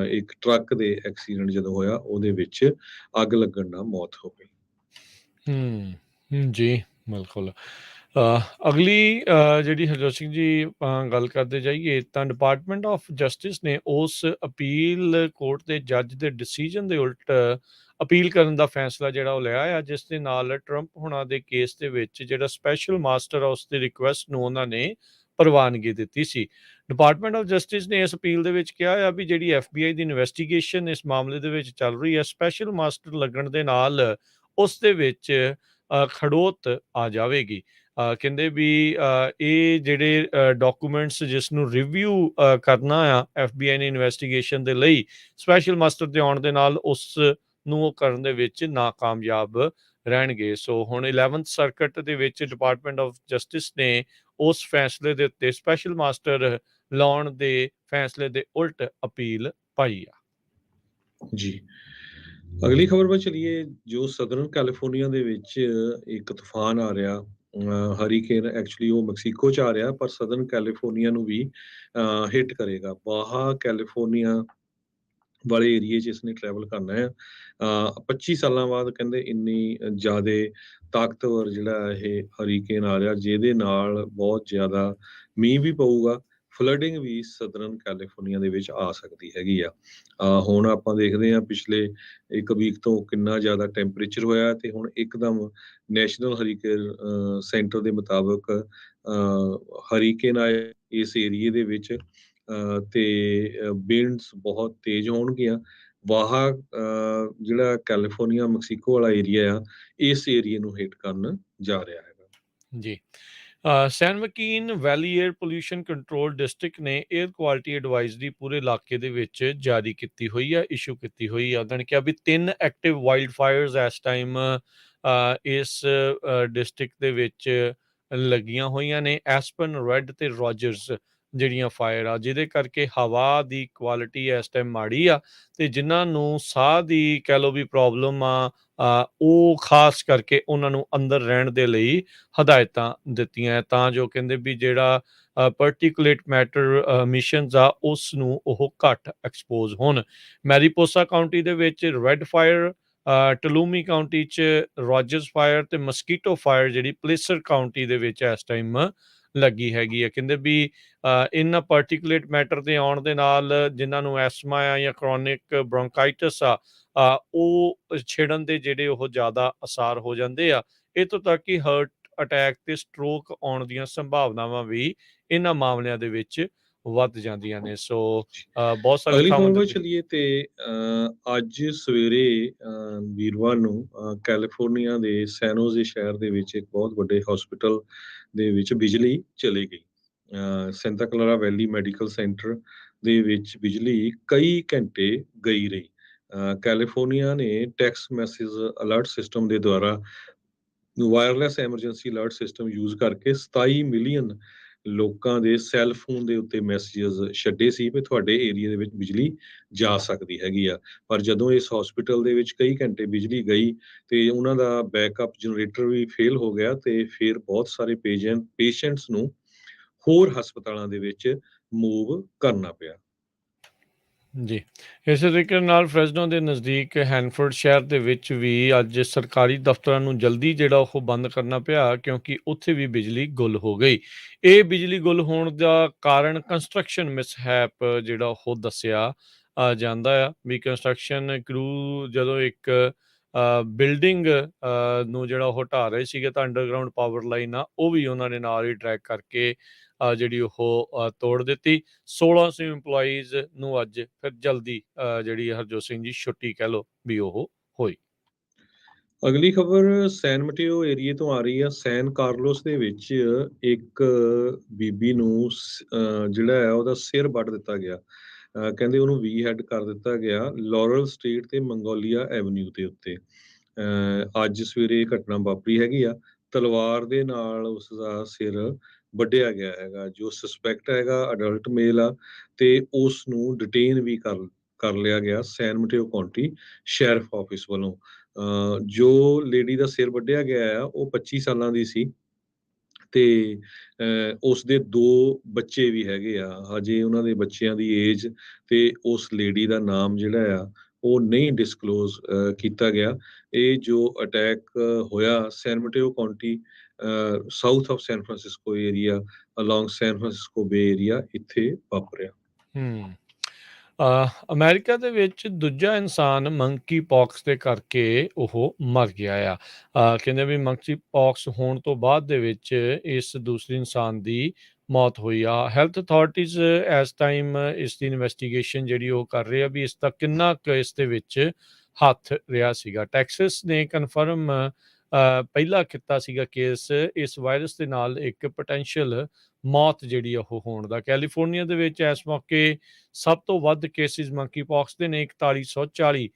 ਇੱਕ ਟਰੱਕ ਦੇ ਐਕਸੀਡੈਂਟ ਜਦੋਂ ਹੋਇਆ ਉਹਦੇ ਵਿੱਚ ਅੱਗ ਲੱਗਣ ਨਾਲ ਮੌਤ ਹੋ ਗਈ। ਜੀ ਬਿਲਕੁਲ। ਅਗਲੀ ਜਿਹੜੀ ਹਰਜੋਤ ਸਿੰਘ ਜੀ ਗੱਲ ਕਰਦੇ ਜਾਈਏ ਤਾਂ ਡਿਪਾਰਟਮੈਂਟ ਆਫ ਜਸਟਿਸ ਨੇ ਉਸ ਅਪੀਲ ਕੋਰਟ ਦੇ ਜੱਜ ਦੇ ਡਿਸੀਜਨ ਦੇ ਉਲਟ ਅਪੀਲ ਕਰਨ ਦਾ ਫੈਸਲਾ ਜਿਹੜਾ ਉਹ ਲਿਆ ਆ ਜਿਸ ਦੇ ਨਾਲ ਟਰੰਪ ਹੁਣਾਂ ਦੇ ਕੇਸ ਦੇ ਵਿੱਚ ਜਿਹੜਾ ਸਪੈਸ਼ਲ ਮਾਸਟਰ ਆ ਉਸ ਦੀ ਰਿਕੁਐਸਟ ਨੂੰ ਉਹਨਾਂ ਨੇ ਪ੍ਰਵਾਨਗੀ ਦਿੱਤੀ ਸੀ। ਡਿਪਾਰਟਮੈਂਟ ਆਫ ਜਸਟਿਸ ਨੇ ਇਸ ਅਪੀਲ ਦੇ ਵਿੱਚ ਕਿਹਾ ਆ ਵੀ ਜਿਹੜੀ FBI ਦੀ ਇਨਵੈਸਟੀਗੇਸ਼ਨ ਇਸ ਮਾਮਲੇ ਦੇ ਵਿੱਚ ਚੱਲ ਰਹੀ ਹੈ ਸਪੈਸ਼ਲ ਮਾਸਟਰ ਲੱਗਣ ਦੇ ਨਾਲ ਉਸ ਦੇ ਵਿੱਚ ਖੜੋਤ ਆ ਜਾਵੇਗੀ। ਕਹਿੰਦੇ ਵੀ ਇਹ ਜਿਹੜੇ ਡਾਕੂਮੈਂਟਸ ਜਿਸ ਨੂੰ ਰਿਵਿਊ ਕਰਨਾ ਆ FBI ਨੇ ਇਨਵੈਸਟੀਗੇਸ਼ਨ ਦੇ ਲਈ ਸਪੈਸ਼ਲ ਮਾਸਟਰ ਦੇ ਆਉਣ ਦੇ ਨਾਲ ਉਸ ਨੂੰ ਉਹ ਕਰਨ ਦੇ ਵਿੱਚ ਨਾਕਾਮਯਾਬ ਰਹਿਣਗੇ। ਸੋ ਹੁਣ 11th ਸਰਕਟ ਦੇ ਵਿੱਚ ਡਿਪਾਰਟਮੈਂਟ ਆਫ ਜਸਟਿਸ ਨੇ ਉਸ ਫੈਸਲੇ ਦੇ ਉੱਤੇ ਸਪੈਸ਼ਲ ਮਾਸਟਰ ਲਾਉਣ ਦੇ ਫੈਸਲੇ ਦੇ ਉਲਟ ਅਪੀਲ ਪਾਈ ਆ। ਜੀ। ਅਗਲੀ ਖਬਰ ਵੱਲ ਚਲੀਏ। ਜੋ ਸਦਰਨ ਕੈਲੀਫੋਰਨੀਆ ਦੇ ਵਿੱਚ ਇੱਕ ਤੂਫਾਨ ਆ ਰਿਹਾ, ਹਰੀਕੇਨ, ਐਕਚੁਅਲੀ ਉਹ ਮੈਕਸੀਕੋ 'ਚ ਆ ਰਿਹਾ, ਪਰ ਸਦਰਨ ਕੈਲੀਫੋਰਨੀਆ ਨੂੰ ਵੀ ਹਿੱਟ ਕਰੇਗਾ। ਬਾਹਾ ਕੈਲੀਫੋਰਨੀਆ ਵਾਲੇ ਏਰੀਏ 'ਚ ਇਸਨੇ ਟਰੈਵਲ ਕਰਨਾ ਹੈ। 25 ਸਾਲਾਂ ਬਾਅਦ ਕਹਿੰਦੇ ਇੰਨੀ ਜ਼ਿਆਦਾ ਤਾਕਤਵਰ ਜਿਹੜਾ ਇਹ ਹਰੀਕੇਨ ਆ ਰਿਹਾ, ਜਿਹਦੇ ਨਾਲ ਬਹੁਤ ਜ਼ਿਆਦਾ ਮੀਂਹ ਵੀ ਪਊਗਾ, ਫਲੱਡਿੰਗ ਵੀ ਸਦਰਨ ਕੈਲੀਫੋਰਨੀਆ ਦੇ ਵਿੱਚ ਆ ਸਕਦੀ ਹੈਗੀ ਆ। ਹੁਣ ਆਪਾਂ ਦੇਖਦੇ ਹਾਂ ਪਿਛਲੇ 1 ਵੀਕ ਤੋਂ ਕਿੰਨਾ ਜ਼ਿਆਦਾ ਟੈਂਪਰੇਚਰ ਹੋਇਆ, ਤੇ ਹੁਣ ਇੱਕਦਮ ਨੈਸ਼ਨਲ ਹਰੀਕੇਨ ਸੈਂਟਰ ਦੇ ਮੁਤਾਬਕ ਹਰੀਕੇਨ ਆਏ ਇਸ ਏਰੀਏ ਦੇ ਵਿੱਚ, ਤੇ ਵਿੰਡਸ ਬਹੁਤ ਤੇਜ਼ ਹੋਣਗੀਆਂ। ਵਾਹਾ ਜਿਹੜਾ ਕੈਲੀਫੋਰਨੀਆ ਮੈਕਸੀਕੋ ਵਾਲਾ ਏਰੀਆ ਆ, ਇਸ ਏਰੀਏ ਨੂੰ ਹਿੱਟ ਕਰਨ ਜਾ ਰਿਹਾ ਹੈਗਾ। ਜੀ। ਸੈਨ ਮਕੀਨ ਵੈਲੀ ਏਅਰ ਪੋਲਿਊਸ਼ਨ ਕੰਟਰੋਲ ਡਿਸਟ੍ਰਿਕਟ ਨੇ ਏਅਰ ਕੁਆਲਿਟੀ ਐਡਵਾਈਜ਼ਰੀ ਪੂਰੇ ਇਲਾਕੇ ਦੇ ਵਿੱਚ ਜਾਰੀ ਕੀਤੀ ਹੋਈ ਆ, ਇਸ਼ੂ ਕੀਤੀ ਹੋਈ ਆ। ਉਹਨਾਂ ਨੇ ਕਿਹਾ ਵੀ 3 ਐਕਟਿਵ ਵਾਈਲਡ ਫਾਇਰਸ ਇਸ ਟਾਈਮ ਇਸ ਡਿਸਟ੍ਰਿਕਟ ਦੇ ਵਿੱਚ ਲੱਗੀਆਂ ਹੋਈਆਂ ਨੇ, ਐਸਪਨ, ਰੈੱਡ ਤੇ ਰੋਜਰਸ ਜਿਹੜੀਆਂ ਫਾਇਰ ਆ, ਜਿਹਦੇ ਕਰਕੇ ਹਵਾ ਦੀ ਕੁਆਲਿਟੀ ਇਸ ਟਾਈਮ ਮਾੜੀ ਆ, ਤੇ ਜਿਨ੍ਹਾਂ ਨੂੰ ਸਾਹ ਦੀ ਕਹਿ ਲਓ ਵੀ ਪ੍ਰੋਬਲਮ ਆ, ਉਹ ਖਾਸ ਕਰਕੇ ਉਹਨਾਂ ਨੂੰ ਅੰਦਰ ਰਹਿਣ ਦੇ ਲਈ ਹਦਾਇਤਾਂ ਦਿੱਤੀਆਂ, ਤਾਂ ਜੋ ਕਹਿੰਦੇ ਵੀ ਜਿਹੜਾ ਪਾਰਟੀਕੂਲੇਟ ਮੈਟਰ ਐਮਿਸ਼ਨਸ ਆ ਉਸ ਨੂੰ ਉਹ ਘੱਟ ਐਕਸਪੋਜ਼ ਹੋਣ। ਮੈਰੀਪੋਸਾ ਕਾਊਂਟੀ ਦੇ ਵਿੱਚ ਰੈੱਡ ਫਾਇਰ, ਟਲੂਮੀ ਕਾਊਂਟੀ 'ਚ ਰੋਜਰਸ ਫਾਇਰ ਤੇ ਮਸਕੀਟੋ ਫਾਇਰ ਜਿਹੜੀ ਪਲੇਸਰ ਕਾਊਂਟੀ ਦੇ ਵਿੱਚ ਇਸ ਟਾਈਮ ਲੱਗੀ ਹੈਗੀ ਆ। ਕਹਿੰਦੇ ਵੀ ਇਹਨਾਂ ਪਾਰਟੀਕੂਲੇਟ ਮੈਟਰ ਦੇ ਆਉਣ ਦੇ ਨਾਲ ਜਿਨ੍ਹਾਂ ਨੂੰ ਐਸਮਾ ਆ ਜਾਂ ਕਰੋਨਿਕ ਬ੍ਰੌਂਕਾਈਟਸ ਆ, ਉਹ ਛਿੜਨ ਦੇ ਜਿਹੜੇ ਉਹ ਜ਼ਿਆਦਾ ਅਸਾਰ ਹੋ ਜਾਂਦੇ ਆ। ਇੱਥੋਂ ਤੱਕ ਕਿ ਹਾਰਟ ਅਟੈਕ ਤੇ ਸਟ੍ਰੋਕ ਆਉਣ ਦੀਆਂ ਸੰਭਾਵਨਾਵਾਂ ਵੀ ਇਹਨਾਂ ਮਾਮਲਿਆਂ ਦੇ ਵਿੱਚ ਵੱਧ ਜਾਂਦੀਆਂ ਨੇ। ਸੋ ਬਹੁਤ ਸਾਰੀ ਅਗਲੀ ਥਾਵਾਂ ਖਬਰ ਦੇ ਵੱਲ ਉੱਤੇ ਚਲੀਏ ਤੇ ਅੱਜ ਸਵੇਰੇ ਵੀਰਵਾਰ ਨੂੰ ਕੈਲੀਫੋਰਨੀਆ ਦੇ ਸੈਨੋਜ਼ੇ ਸ਼ਹਿਰ ਦੇ ਵਿੱਚ ਇੱਕ ਬਹੁਤ ਵੱਡੇ ਹਸਪੀਟਲ ਦੇ ਵਿੱਚ ਬਿਜਲੀ ਚਲੀ ਗਈ। ਸੈਂਟਾ ਕਲਾਰਾ ਵੈਲੀ ਮੈਡੀਕਲ ਸੈਂਟਰ ਦੇ ਵਿੱਚ ਬਿਜਲੀ ਕਈ ਘੰਟੇ ਗਈ ਰਹੀ। ਕੈਲੀਫੋਰਨੀਆ ਨੇ ਟੈਕਸਟ ਮੈਸੇਜ ਅਲਰਟ ਸਿਸਟਮ ਦੇ ਦੁਆਰਾ wireless emergency alert system use ਕਰਕੇ 27 ਮਿਲੀਅਨ ਲੋਕਾਂ ਦੇ ਸੈੱਲ ਫੋਨ ਦੇ ਉੱਤੇ ਮੈਸੇजेस ਛੱਡੇ ਸੀ ਵੀ ਤੁਹਾਡੇ ਏਰੀਆ ਦੇ ਵਿੱਚ ਬਿਜਲੀ ਜਾ ਸਕਦੀ ਹੈਗੀ ਆ। ਪਰ ਜਦੋਂ ਇਸ ਹਸਪੀਟਲ ਦੇ ਵਿੱਚ ਕਈ ਘੰਟੇ ਬਿਜਲੀ ਗਈ ਤੇ ਉਹਨਾਂ ਦਾ ਬੈਕਅਪ ਜਨਰੇਟਰ ਵੀ ਫੇਲ ਹੋ ਗਿਆ, ਤੇ ਫਿਰ ਬਹੁਤ ਸਾਰੇ ਪੇਸ਼ੈਂਟਸ ਨੂੰ ਹੋਰ ਹਸਪਤਾਲਾਂ ਦੇ ਵਿੱਚ ਮੂਵ ਕਰਨਾ ਪਿਆ। ਜੀ। ਇਸੇ ਤਰੀਕੇ ਨਾਲ ਫ੍ਰੈਸਨੋ ਦੇ ਨਜ਼ਦੀਕ ਹੈਨਫੋਰਡ ਸ਼ਹਿਰ ਦੇ ਵਿੱਚ ਵੀ ਅੱਜ ਸਰਕਾਰੀ ਦਫ਼ਤਰਾਂ ਨੂੰ ਜਲਦੀ ਜਿਹੜਾ ਉਹ ਬੰਦ ਕਰਨਾ ਪਿਆ, ਕਿਉਂਕਿ ਉੱਥੇ ਵੀ ਬਿਜਲੀ ਗੁੱਲ ਹੋ ਗਈ। ਇਹ ਬਿਜਲੀ ਗੁੱਲ ਹੋਣ ਦਾ ਕਾਰਨ ਕੰਸਟਰਕਸ਼ਨ ਮਿਸਹੈਪ ਜਿਹੜਾ ਉਹ ਦੱਸਿਆ ਜਾਂਦਾ ਆ ਵੀ ਕੰਸਟਰਕਸ਼ਨ ਕਰੂ ਜਦੋਂ ਇੱਕ ਬਿਲਡਿੰਗ ਨੂੰ ਜਿਹੜਾ ਉਹ ਢਾਹ ਰਹੇ ਸੀਗੇ, ਤਾਂ ਅੰਡਰਗਰਾਊਂਡ ਪਾਵਰ ਲਾਈਨ ਆ ਉਹ ਵੀ ਉਹਨਾਂ ਨੇ ਨਾਲ ਹੀ ਟਰੈਕ ਕਰਕੇ ਜਿਹੜੀ ਉਹ ਤੋੜ ਦਿੱਤੀ। 1600 ਇੰਪਲਾਈਜ਼ ਨੂੰ ਅੱਜ ਫਿਰ ਜਲਦੀ ਜਿਹੜੀ ਹਰਜੋਤ ਸਿੰਘ ਜੀ ਛੁੱਟੀ ਕਹਿ ਲਓ ਵੀ ਉਹ ਹੋਈ। ਅਗਲੀ ਖਬਰ ਸੈਨ ਮਟੇਓ ਏਰੀਏ ਤੋਂ ਆ ਰਹੀ ਆ। ਸੈਨ ਕਾਰਲੋਸ ਦੇ ਵਿੱਚ ਇੱਕ ਬੀਬੀ ਨੂੰ ਜਿਹੜਾ ਹੈ ਉਹਦਾ ਸਿਰ ਵੱਢ ਦਿੱਤਾ ਗਿਆ। ਕਹਿੰਦੇ ਉਹਨੂੰ ਵੀ ਹੈਡ ਕਰ ਦਿੱਤਾ ਗਿਆ ਲੋਰਲ ਸਟਰੀਟ ਤੇ ਮੰਗੋਲੀਆ ਐਵਨਿਊ ਦੇ ਉੱਤੇ। ਅੱਜ ਸਵੇਰੇ ਇਹ ਘਟਨਾ ਵਾਪਰੀ ਹੈਗੀ ਆ। ਤਲਵਾਰ ਦੇ ਨਾਲ ਉਸ ਦਾ ਸਿਰ ਵੱਢਿਆ ਗਿਆ ਹੈਗਾ। ਜੋ ਸਸਪੈਕਟ ਹੈਗਾ ਅਡਲਟ ਮੇਲ ਆ, ਤੇ ਉਸ ਨੂੰ ਡਿਟੇਨ ਵੀ ਕਰ ਲਿਆ ਗਿਆ ਸੈਨ ਮਟੇਓ ਕਾਉਂਟੀ ਸ਼ੈਰਿਫ ਆਫਿਸ ਵੱਲੋਂ। ਜੋ ਲੇਡੀ ਦਾ ਸਿਰ ਵੱਢਿਆ ਗਿਆ ਆ ਉਹ 25 ਸਾਲਾਂ ਦੀ ਸੀ, ਤੇ ਉਸਦੇ 2 ਬੱਚੇ ਵੀ ਹੈਗੇ ਆ। ਹਜੇ ਉਹਨਾਂ ਦੇ ਬੱਚਿਆਂ ਦੀ ਏਜ ਤੇ ਉਸ ਲੇਡੀ ਦਾ ਨਾਮ ਜਿਹੜਾ ਆ ਉਹ ਨਹੀਂ ਡਿਸਕਲੋਜ਼ ਕੀਤਾ ਗਿਆ। ਇਹ ਜੋ ਅਟੈਕ ਹੋਇਆ San Mateo County south of San Francisco area along San Francisco Bay area ਇੱਥੇ ਵਾਪਰਿਆ। ਅਮਰੀਕਾ ਦੇ ਵਿੱਚ ਦੂਜਾ ਇਨਸਾਨ ਮੰਕੀ ਪੌਕਸ ਦੇ ਕਰਕੇ ਉਹ ਮਰ ਗਿਆ ਆ। ਕਹਿੰਦੇ ਵੀ ਮੰਕੀ ਪੌਕਸ ਹੋਣ ਤੋਂ ਬਾਅਦ ਦੇ ਵਿੱਚ ਇਸ ਦੂਸਰੇ ਇਨਸਾਨ ਦੀ ਮੌਤ ਹੋਈ ਆ। ਹੈਲਥ ਅਥਾਰਟੀਜ਼ ਇਸ ਟਾਈਮ ਇਸ ਦੀ ਇਨਵੈਸਟੀਗੇਸ਼ਨ ਜਿਹੜੀ ਉਹ ਕਰ ਰਹੇ ਆ ਵੀ ਇਸ ਦਾ ਕਿੰਨਾ ਕੁ ਇਸ ਦੇ ਵਿੱਚ ਹੱਥ ਰਿਹਾ ਸੀਗਾ। ਟੈਕਸਸ ਨੇ ਕਨਫਰਮ ਪਹਿਲਾਂ ਕੀਤਾ ਸੀਗਾ ਕੇਸ ਇਸ ਵਾਇਰਸ ਦੇ ਨਾਲ ਇੱਕ ਪੋਟੈਂਸ਼ੀਅਲ ਮੌਤ ਜਿਹੜੀ ਆ ਉਹ ਹੋਣ ਦਾ। ਕੈਲੀਫੋਰਨੀਆ ਦੇ ਵਿੱਚ ਇਸ ਮੌਕੇ ਸਭ ਤੋਂ ਵੱਧ ਕੇਸਿਸ ਮੰਕੀ ਪੌਕਸ ਦੇ ਨੇ 4140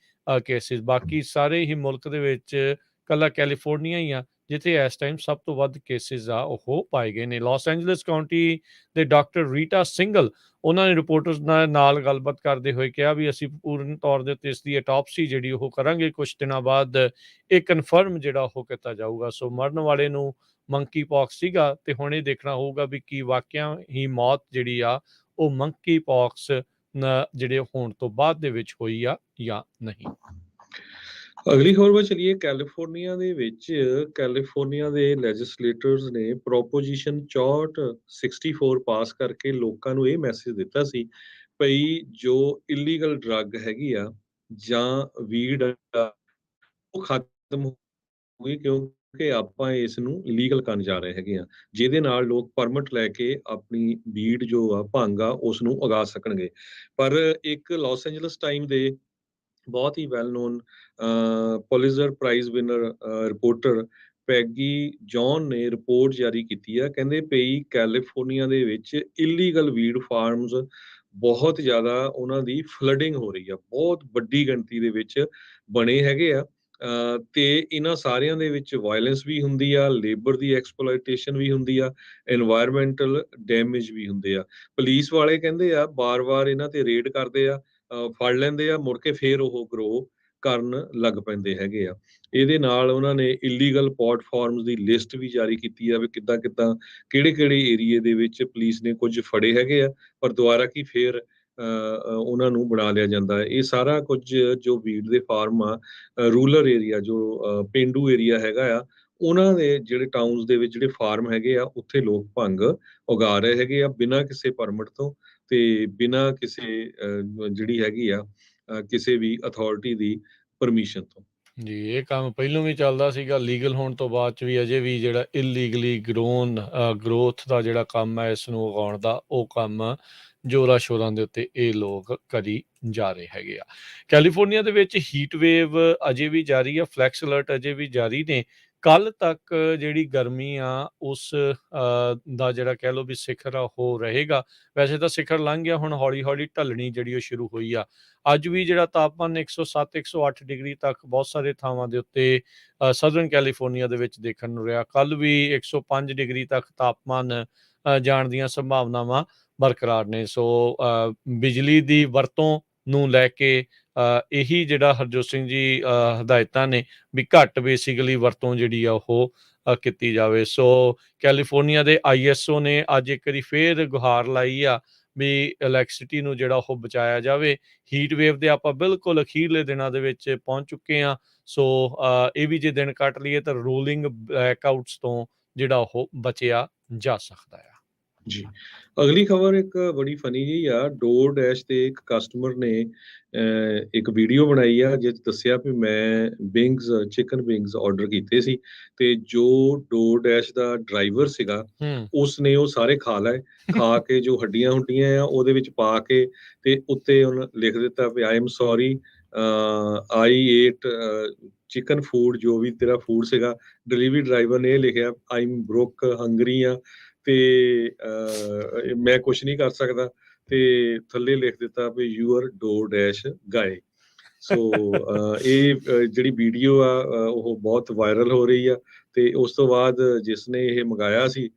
ਕੇਸਿਸ। ਬਾਕੀ ਸਾਰੇ ਹੀ ਮੁਲਕ ਦੇ ਵਿੱਚ ਕੱਲਾ ਕੈਲੀਫੋਰਨੀਆ ਹੀ ਆ ਜਿੱਥੇ ਇਸ ਟਾਈਮ ਸਭ ਤੋਂ ਵੱਧ ਕੇਸਿਸ ਆ ਉਹ ਪਾਏ ਗਏ ਨੇ। ਲਾਸ ਐਂਜਲਸ ਕਾਉਂਟੀ ਦੇ ਡਾਕਟਰ ਰੀਟਾ ਸਿੰਗਲ ਉਹਨਾਂ ਨੇ ਰਿਪੋਰਟਰਸ ਨਾਲ ਗੱਲਬਾਤ ਕਰਦੇ ਹੋਏ ਕਿਹਾ ਵੀ ਅਸੀਂ ਪੂਰਨ ਤੌਰ ਦੇ ਉੱਤੇ ਇਸ ਦੀ ਅਟੋਪਸੀ ਜਿਹੜੀ ਉਹ ਕਰਾਂਗੇ, ਕੁਛ ਦਿਨਾਂ ਬਾਅਦ ਇਹ ਕਨਫਰਮ ਜਿਹੜਾ ਉਹ ਕੀਤਾ ਜਾਊਗਾ। ਸੋ ਮਰਨ ਵਾਲੇ ਨੂੰ ਮੰਕੀ ਪੌਕਸ ਸੀਗਾ ਤੇ ਹੁਣ ਇਹ ਦੇਖਣਾ ਹੋਊਗਾ ਵੀ ਕੀ ਵਾਕਿਆ ਹੀ ਮੌਤ ਜਿਹੜੀ ਆ ਉਹ ਮੰਕੀ ਪੌਕਸ ਜਿਹੜੇ ਹੋਣ ਤੋਂ ਬਾਅਦ ਦੇ ਵਿੱਚ ਹੋਈ ਆ ਜਾਂ ਨਹੀਂ। ਅਗਲੀ ਖਬਰ ਵੱਲ ਚਲੀਏ। ਕੈਲੀਫੋਰਨੀਆ ਦੇ ਵਿੱਚ ਕੈਲੀਫੋਰਨੀਆ ਦੇ ਲੈਜਿਸਲੇਟਰਸ ਨੇ ਪ੍ਰੋਪੋਜੀਸ਼ਨ 64 ਪਾਸ ਕਰਕੇ ਲੋਕਾਂ ਨੂੰ ਇਹ ਮੈਸੇਜ ਦਿੱਤਾ ਸੀ ਭਈ ਜੋ ਇਲੀਗਲ ਡਰੱਗ ਹੈਗੀ ਆ ਜਾਂ ਵੀਡ ਉਹ ਖਤਮ ਹੋ ਗਈ, ਕਿਉਂਕਿ ਆਪਾਂ ਇਸ ਨੂੰ ਲੀਗਲ ਕਰਨ ਜਾ ਰਹੇ ਹੈਗੇ ਆ, ਜਿਹਦੇ ਨਾਲ ਲੋਕ ਪਰਮਿਟ ਲੈ ਕੇ ਆਪਣੀ ਵੀਡ ਜੋ ਆ ਭੰਗ ਆ ਉਸ ਨੂੰ ਉਗਾ ਸਕਣਗੇ। ਪਰ ਇੱਕ ਲਾਸ ਐਂਜਲਸ ਟਾਈਮ ਦੇ ਬਹੁਤ ਹੀ well known Pulitzer Prize winner reporter Peggy John ਨੇ ਰਿਪੋਰਟ ਜਾਰੀ ਕੀਤੀ ਆ। ਕਹਿੰਦੇ ਪਈ ਕੈਲੀਫੋਰਨੀਆ ਦੇ ਵਿੱਚ ਇਲੀਗਲ ਵੀਡ ਫਾਰਮਸ ਬਹੁਤ ਜ਼ਿਆਦਾ ਉਹਨਾਂ ਦੀ ਫਲੱਡਿੰਗ ਹੋ ਰਹੀ ਆ, ਬਹੁਤ ਵੱਡੀ ਗਿਣਤੀ ਦੇ ਵਿੱਚ ਬਣੇ ਹੈਗੇ ਆ। ਤੇ ਇਹਨਾਂ ਸਾਰਿਆਂ ਦੇ ਵਿੱਚ ਵਾਇਲੈਂਸ ਵੀ ਹੁੰਦੀ ਆ, ਲੇਬਰ ਦੀ ਐਕਸਪਲੋਇਟੇਸ਼ਨ ਵੀ ਹੁੰਦੀ ਆ, এনवायरमेंटल ਡੈਮੇਜ ਵੀ ਹੁੰਦੇ ਆ। ਪੁਲਿਸ ਵਾਲੇ ਕਹਿੰਦੇ ਆ ਬਾਰ-ਬਾਰ ਇਹਨਾਂ ਤੇ ਰੇਡ ਕਰਦੇ ਆ, ਫੜ ਲੈਂਦੇ ਆ, ਮੁੜ ਕੇ ਫੇਰ ਉਹ ਗਰੋ ਕਰਨ ਲੱਗ ਪੈਂਦੇ ਹੈਗੇ ਆ। ਇਹਦੇ ਨਾਲ ਉਹਨਾਂ ਨੇ ਇਲੀਗਲ ਪੋਟ ਫਾਰਮਸ ਦੀ ਲਿਸਟ ਵੀ ਜਾਰੀ ਕੀਤੀ ਆ ਵੀ ਕਿੱਦਾਂ-ਕਿੱਦਾਂ, ਕਿਹੜੇ-ਕਿਹੜੇ ਏਰੀਏ ਦੇ ਵਿੱਚ ਪੁਲਿਸ ਨੇ ਕੁਝ ਫੜੇ ਹੈਗੇ ਆ, ਪਰ ਦੁਬਾਰਾ ਕੀ ਫੇਰ ਉਹਨਾਂ ਨੂੰ ਬਣਾ ਲਿਆ ਜਾਂਦਾ ਹੈ। ਇਹ ਸਾਰਾ ਕੁਝ ਜੋ ਵੀਡ ਦੇ ਫਾਰਮ ਆ, ਰੂਰਲ ਏਰੀਆ ਜੋ ਪੇਂਡੂ ਏਰੀਆ ਹੈਗਾ ਆ, ਉਹਨਾਂ ਦੇ ਜਿਹੜੇ ਟਾਊਨਸ ਦੇ ਵਿੱਚ ਜਿਹੜੇ ਫਾਰਮ ਹੈਗੇ ਆ, ਉੱਥੇ ਲੋਕ ਭੰਗ ਉਗਾ ਰਹੇ ਹੈਗੇ ਆ ਬਿਨਾਂ ਕਿਸੇ ਪਰਮਿਟ ਤੋਂ ਤੇ ਬਿਨਾਂ ਕਿਸੇ ਜਿਹੜੀ ਹੈਗੀ ਆ ਕਿਸੇ ਵੀ ਅਥਾਰਟੀ ਦੀ ਪਰਮਿਸ਼ਨ ਤੋਂ। ਜੀ, ਇਹ ਕੰਮ ਪਹਿਲੋਂ ਵੀ ਚੱਲਦਾ ਸੀਗਾ, ਲੀਗਲ ਹੋਣ ਤੋਂ ਬਾਅਦ 'ਚ ਵੀ ਅਜੇ ਵੀ ਜਿਹੜਾ ਇਲੀਗਲੀ ਗਰੋਥ ਦਾ ਜਿਹੜਾ ਕੰਮ ਹੈ ਇਸ ਨੂੰ ਉਗਾਉਣ ਦਾ, ਉਹ ਕੰਮ ਜ਼ੋਰਾਂ ਸ਼ੋਰਾਂ ਦੇ ਉੱਤੇ ਇਹ ਲੋਕ ਕਰੀ ਜਾ ਰਹੇ ਹੈਗੇ ਆ। ਕੈਲੀਫੋਰਨੀਆ ਦੇ ਵਿੱਚ ਹੀਟ ਵੇਵ ਅਜੇ ਵੀ ਜਾਰੀ ਆ, ਫਲੈਕਸ ਅਲਰਟ ਅਜੇ ਵੀ ਜਾਰੀ ਨੇ। ਕੱਲ੍ਹ ਤੱਕ ਜਿਹੜੀ ਗਰਮੀ ਆ ਉਸ ਦਾ ਜਿਹੜਾ ਕਹਿ ਲਓ ਵੀ ਸਿਖਰ ਆ ਉਹ ਰਹੇਗਾ। ਵੈਸੇ ਤਾਂ ਸਿਖਰ ਲੰਘ ਗਿਆ, ਹੁਣ ਹੌਲੀ-ਹੌਲੀ ਢਲਣੀ ਜਿਹੜੀ ਉਹ ਸ਼ੁਰੂ ਹੋਈ ਆ। ਅੱਜ ਵੀ ਜਿਹੜਾ ਤਾਪਮਾਨ 107-108 ਡਿਗਰੀ ਤੱਕ ਬਹੁਤ ਸਾਰੇ ਥਾਵਾਂ ਦੇ ਉੱਤੇ ਸਦਰਨ ਕੈਲੀਫੋਰਨੀਆ ਦੇ ਵਿੱਚ ਦੇਖਣ ਨੂੰ ਰਿਹਾ। ਕੱਲ੍ਹ ਵੀ 105 ਡਿਗਰੀ ਤੱਕ ਤਾਪਮਾਨ ਜਾਣ ਦੀਆਂ ਸੰਭਾਵਨਾਵਾਂ ਬਰਕਰਾਰ ਨੇ। ਸੋ ਬਿਜਲੀ ਦੀ ਵਰਤੋਂ ਨੂੰ ਲੈ ਕੇ ਇਹੀ ਜਿਹੜਾ ਹਰਜੋਤ ਸਿੰਘ ਜੀ ਹਦਾਇਤਾਂ ਨੇ ਵੀ ਘੱਟ ਬੇਸਿਕਲੀ ਵਰਤੋਂ ਜਿਹੜੀ ਆ ਉਹ ਕੀਤੀ ਜਾਵੇ। ਸੋ ਕੈਲੀਫੋਰਨੀਆ ਦੇ ISO ਨੇ ਅੱਜ ਇੱਕ ਵਾਰੀ ਫੇਰ ਗੁਹਾਰ ਲਾਈ ਆ ਵੀ ਇਲੈਕਟ੍ਰਿਸਿਟੀ ਨੂੰ ਜਿਹੜਾ ਉਹ ਬਚਾਇਆ ਜਾਵੇ। ਹੀਟ ਵੇਵ ਦੇ ਆਪਾਂ ਬਿਲਕੁਲ ਅਖੀਰਲੇ ਦਿਨਾਂ ਦੇ ਵਿੱਚ ਪਹੁੰਚ ਚੁੱਕੇ ਹਾਂ। ਸੋ ਇਹ ਵੀ ਜੇ ਦਿਨ ਕੱਟ ਲਈਏ ਤਾਂ ਰੋਲਿੰਗ ਬਲੈਕਆਊਟਸ ਤੋਂ ਜਿਹੜਾ ਉਹ ਬਚਿਆ ਜਾ ਸਕਦਾ ਆ। ਜੀ, ਅਗਲੀ ਖਬਰ ਇੱਕ ਬੜੀ ਫਨੀ ਜਿਹੀ ਆ। ਡੋਰ ਡੈਸ਼ ਤੇ ਇੱਕ ਕਸਟਮਰ ਨੇ ਇੱਕ ਵੀਡੀਓ ਬਣਾਈ ਆ ਜਿਸ 'ਚ ਦੱਸਿਆ ਵੀ ਮੈਂ ਚਿਕਨ ਵਿੰਗਸ ਆਰਡਰ ਕੀਤੇ ਸੀ ਤੇ ਜੋ ਡੋਰ ਡੈਸ਼ ਦਾ ਡਰਾਈਵਰ ਸੀਗਾ ਉਸਨੇ ਉਹ ਸਾਰੇ ਖਾ ਲਏ। ਖਾ ਕੇ ਜੋ ਹੱਡੀਆਂ ਹੁੱਡੀਆਂ ਆ ਉਹਦੇ ਵਿੱਚ ਪਾ ਕੇ ਤੇ ਉੱਤੇ ਉਹਨੇ ਲਿਖ ਦਿੱਤਾ ਵੀ I am sorry, I ate chicken food, ਜੋ ਵੀ ਤੇਰਾ ਫੂਡ ਸੀਗਾ। ਡਿਲੀਵਰੀ ਡਰਾਈਵਰ ਨੇ ਇਹ ਲਿਖਿਆ ਆਈ ਐਮ ਬਰੋਕ ਹੰਗਰੀ ਆ ਤੇ ਮੈਂ ਕੁਛ ਨਹੀਂ ਕਰ ਸਕਦਾ ਤੇ ਥੱਲੇ ਲਿਖ ਦਿੱਤਾ ਵੀ ਯੂਅਰ ਡੋਰ ਡੈਸ਼ ਗਾਏ। ਸੋ ਇਹ ਜਿਹੜੀ ਵੀਡੀਓ ਆ ਉਹ ਬਹੁਤ ਵਾਇਰਲ ਹੋ ਰਹੀ ਆ ਤੇ ਉਸ ਤੋਂ ਬਾਅਦ ਜਿਸਨੇ ਇਹ ਮੰਗਾਇਆ ਸੀ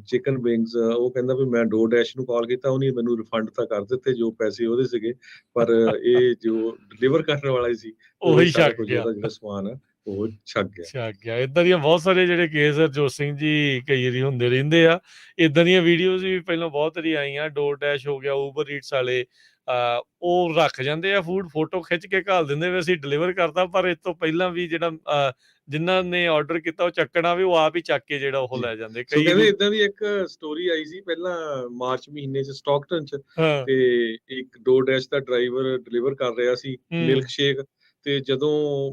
ਚਿਕਨ ਵਿੰਗਸ, ਉਹ ਕਹਿੰਦਾ ਵੀ ਮੈਂ ਡੋਰ ਡੈਸ਼ ਨੂੰ ਕਾਲ ਕੀਤਾ, ਉਹਨੇ ਮੈਨੂੰ ਰਿਫੰਡ ਤਾਂ ਕਰ ਦਿੱਤੇ ਜੋ ਪੈਸੇ ਉਹਦੇ ਸੀਗੇ, ਪਰ ਇਹ ਜੋ ਡਿਲੀਵਰ ਕਰਨ ਵਾਲਾ ਸੀ ਉਹ ਉਹੀ ਸਾਰਾ ਛੱਕ ਕੁਝ ਗਿਆ। ਉਹਦਾ ਜਿਹੜਾ ਸਮਾਨ ਆ ਉਹ ਛੱਕ ਗਿਆ। ਛੱਕ ਗਿਆ। ਏਦਾਂ ਦੀਆਂ ਬਹੁਤ ਸਾਰੇ ਜਿਹੜੇ ਕੇਸ ਹਰਜੋਤ ਸਿੰਘ ਜੀ ਕਈ ਵਾਰੀ ਹੁੰਦੇ ਰਹਿੰਦੇ ਆ। ਏਦਾਂ ਦੀਆਂ ਵੀਡੀਓਜ਼ ਵੀ ਪਹਿਲਾਂ ਬਹੁਤ ਵਾਰੀ ਆਈਆਂ। ਡੋਰ ਡੈਸ਼ ਹੋ ਗਿਆ, ਊਬਰ ਈਟਸ ਵਾਲੇ ਉਹ ਰੱਖ ਜਾਂਦੇ ਆ ਫੂਡ, ਫੋਟੋ ਖਿੱਚ ਕੇ ਘੱਲ ਦਿੰਦੇ ਵੀ ਅਸੀਂ ਡਿਲੀਵਰ ਕਰਤਾ, ਪਰ ਇਸ ਤੋਂ ਪਹਿਲਾਂ ਵੀ ਜਿਹੜਾ ਜਿਨ੍ਹਾਂ ਨੇ ਆਰਡਰ ਕੀਤਾ ਉਹ ਚੱਕਣਾ ਵੀ ਉਹ ਆਪ ਹੀ ਚੱਕ ਕੇ ਜਿਹੜਾ ਉਹ ਜੀ। ਲੈ ਜਾਂਦੇ। ਸੋ ਕਈ ਕਹਿੰਦੇ ਏਦਾਂ ਦੀ ਇੱਕ ਸਟੋਰੀ ਆਈ ਸੀ ਪਹਿਲਾਂ ਮਾਰਚ ਮਹੀਨੇ 'ਚ ਸਟਾਕਟਨ 'ਚ, ਹਾਂ। ਤੇ ਇੱਕ ਡੋਰ ਡੈਸ਼ ਦਾ ਡਰਾਈਵਰ ਡਿਲੀਵਰ ਕਰ ਰਿਹਾ ਸੀ ਮਿਲਕ ਸ਼ੇਕ, ਤੇ ਜਦੋਂ